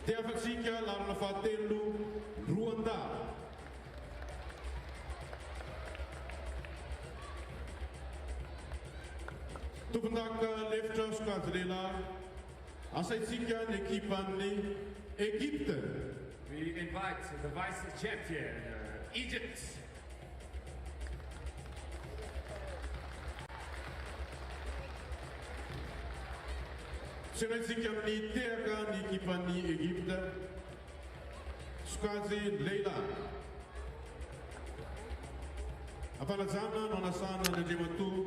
Teafatsika larana fahatelo Rwanda. Tompondaka lefitra sokajy lehilahy asaitsika ny ekipan'ny Egypte. We invite the vice champion, Egypt. Seraitsika amin'ny tehaka ny ekipan'ny Egypte sokajy lehilahy. Afanajana no anasana ny andriamatoa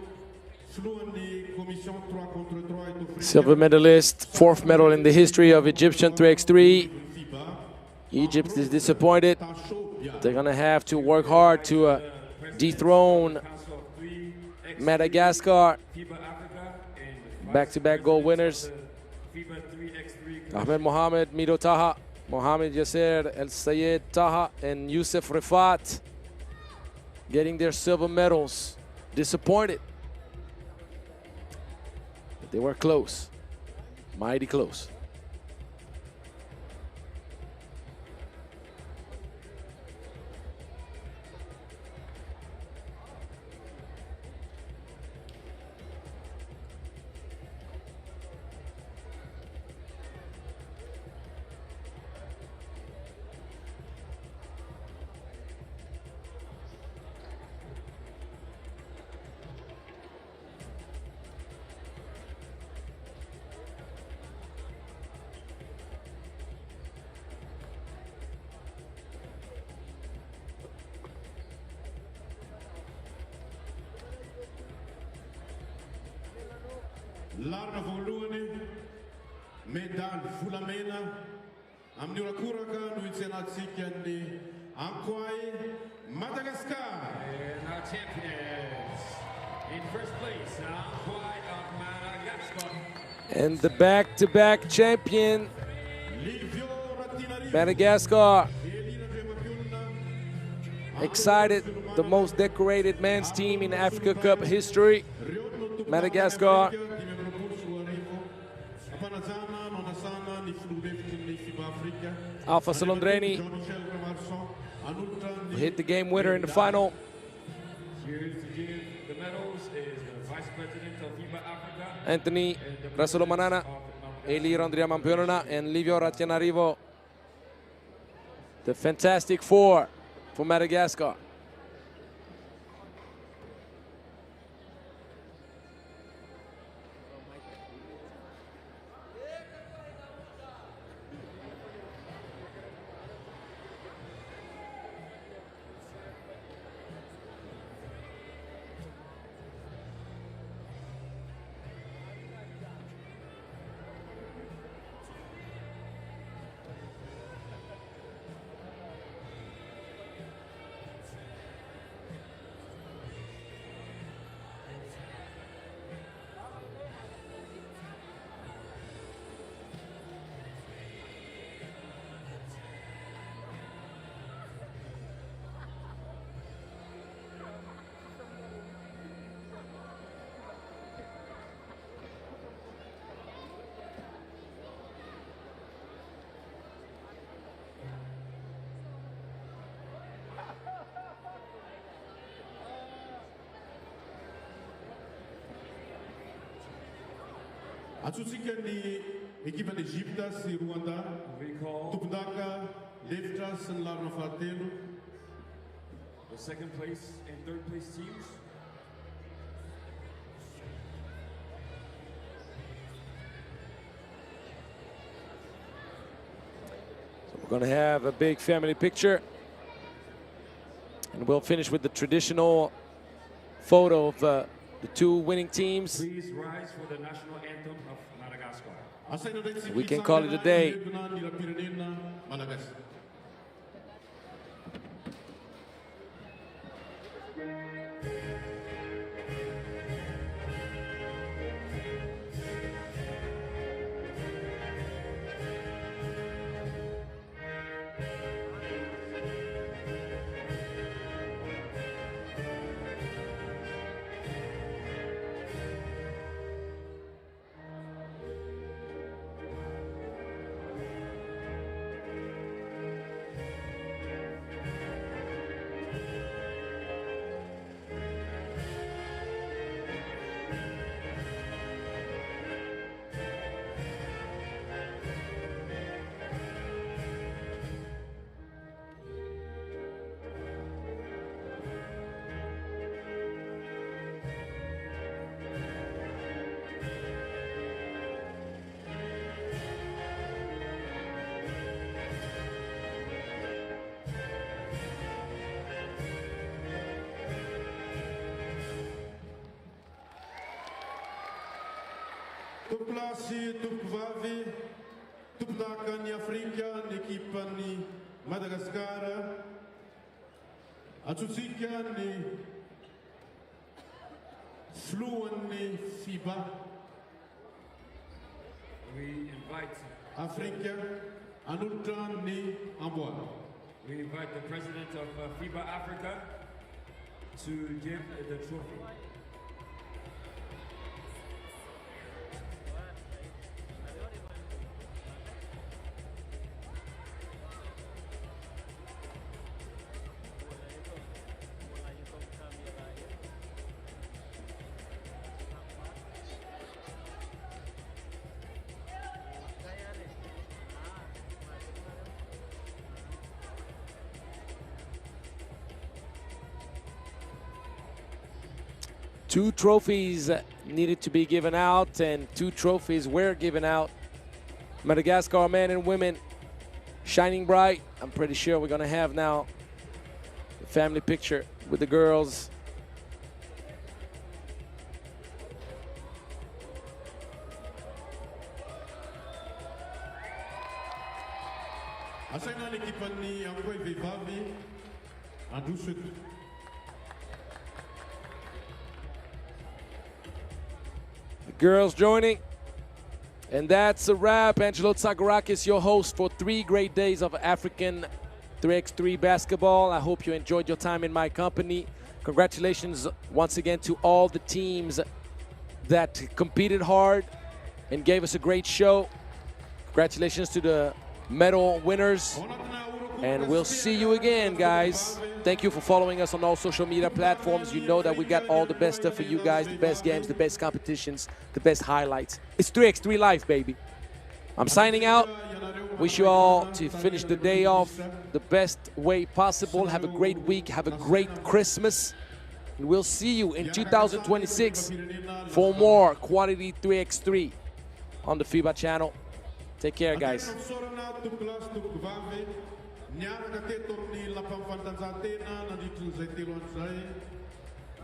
foloan'ny commission 3 contre 3 eto Afrika. Silver medalist, 4th medal in the history of Egyptian 3x3. Egypt is disappointed. They're going to have to work hard to dethrone Madagascar. Back-to-back gold winners. FIBA 3x3. Ahmed Mohamed, Mido Taha, Mohamed Yasser, El Sayed Taha, and Youssef Rifat getting their silver medals. Disappointed. But they were close. Mighty close. Larna voalohany medal volamena amin'ny orakoraka no itseanatsika ny Ankoay Madagascar. And our champions in first place, Ankoay of Madagascar. And the back-to-back champion, Madagascar. Excited, the most decorated men's team in Africa Cup history. Madagascar. Alpha Salondreni hit the game winner in the final. Here to give the medals is the Vice President of FIBA Africa, Anthony Rasolomanana, Eli Rondria Mampionana, and Livio Antananarivo. The Fantastic Four for Madagascar. Atsotsika ny ekipan'ny Egypte sy Rwanda. Tompondaka lefitra sy ny larana fahatelo. The second place and third place teams. So we're going to have a big family picture. And we'll finish with the traditional photo of the two winning teams. Please rise for the national anthem of Madagascar. We can call it a day. Toplasy, Topvavy, Topdaka ny Afrika, ny ekipa ny Madagascar. Atsotsika ny floan'ny FIBA. We invite Afrika, anolotra ny amboa. We invite the president of FIBA Africa to give the trophy. Two trophies needed to be given out, and 2 trophies were given out. Madagascar men and women shining bright. I'm pretty sure we're gonna have now the family picture with the girls. Asaina l'ekipa ny amboa vehivavy androsoto. Girls joining. And that's a wrap. Angelo Tsagarakis, your host for 3 great days of African 3x3 basketball. I hope you enjoyed your time in my company. Congratulations once again to all the teams that competed hard and gave us a great show. Congratulations to the medal winners. And we'll see you again, guys. Thank you for following us on all social media platforms. You know that we got all the best stuff for you guys, the best games, the best competitions, the best highlights. It's 3x3 Live, baby. I'm signing out. Wish you all to finish the day off the best way possible. Have a great week. Have a great Christmas. And we'll see you in 2026 for more quality 3x3 on the FIBA channel. Take care, guys. Niaraka teto amin'ny lampamfantanjahantena nandritra n'izay 3 andro zay.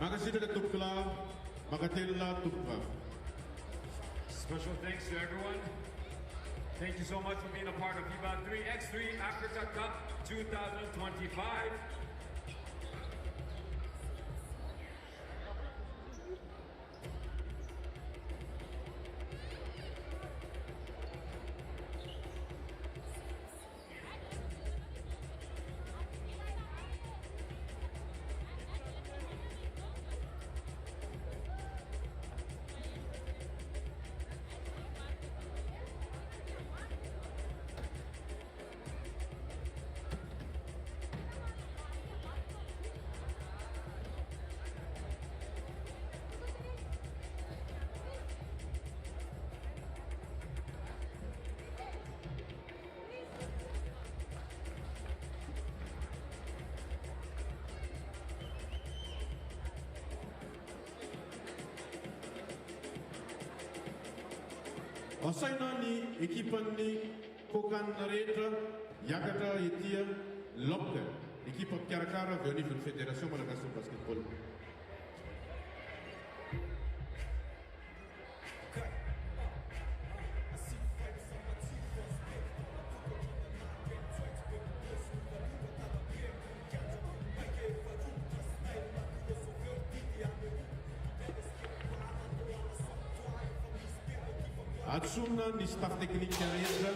Mankasitraka tompokilava, mankatelona tompokivavy. Special thanks to everyone. Thank you so much for being a part of FIBA 3x3 Africa Cup 2025. Asaina ny ekipan'ny Kokanina rehetra hiakatra etỳ Lopka, ekipa mpikarakara avy ao anivon'ny Fédération Malagasy de Basketball. Atsomina ny staff technique rehetra.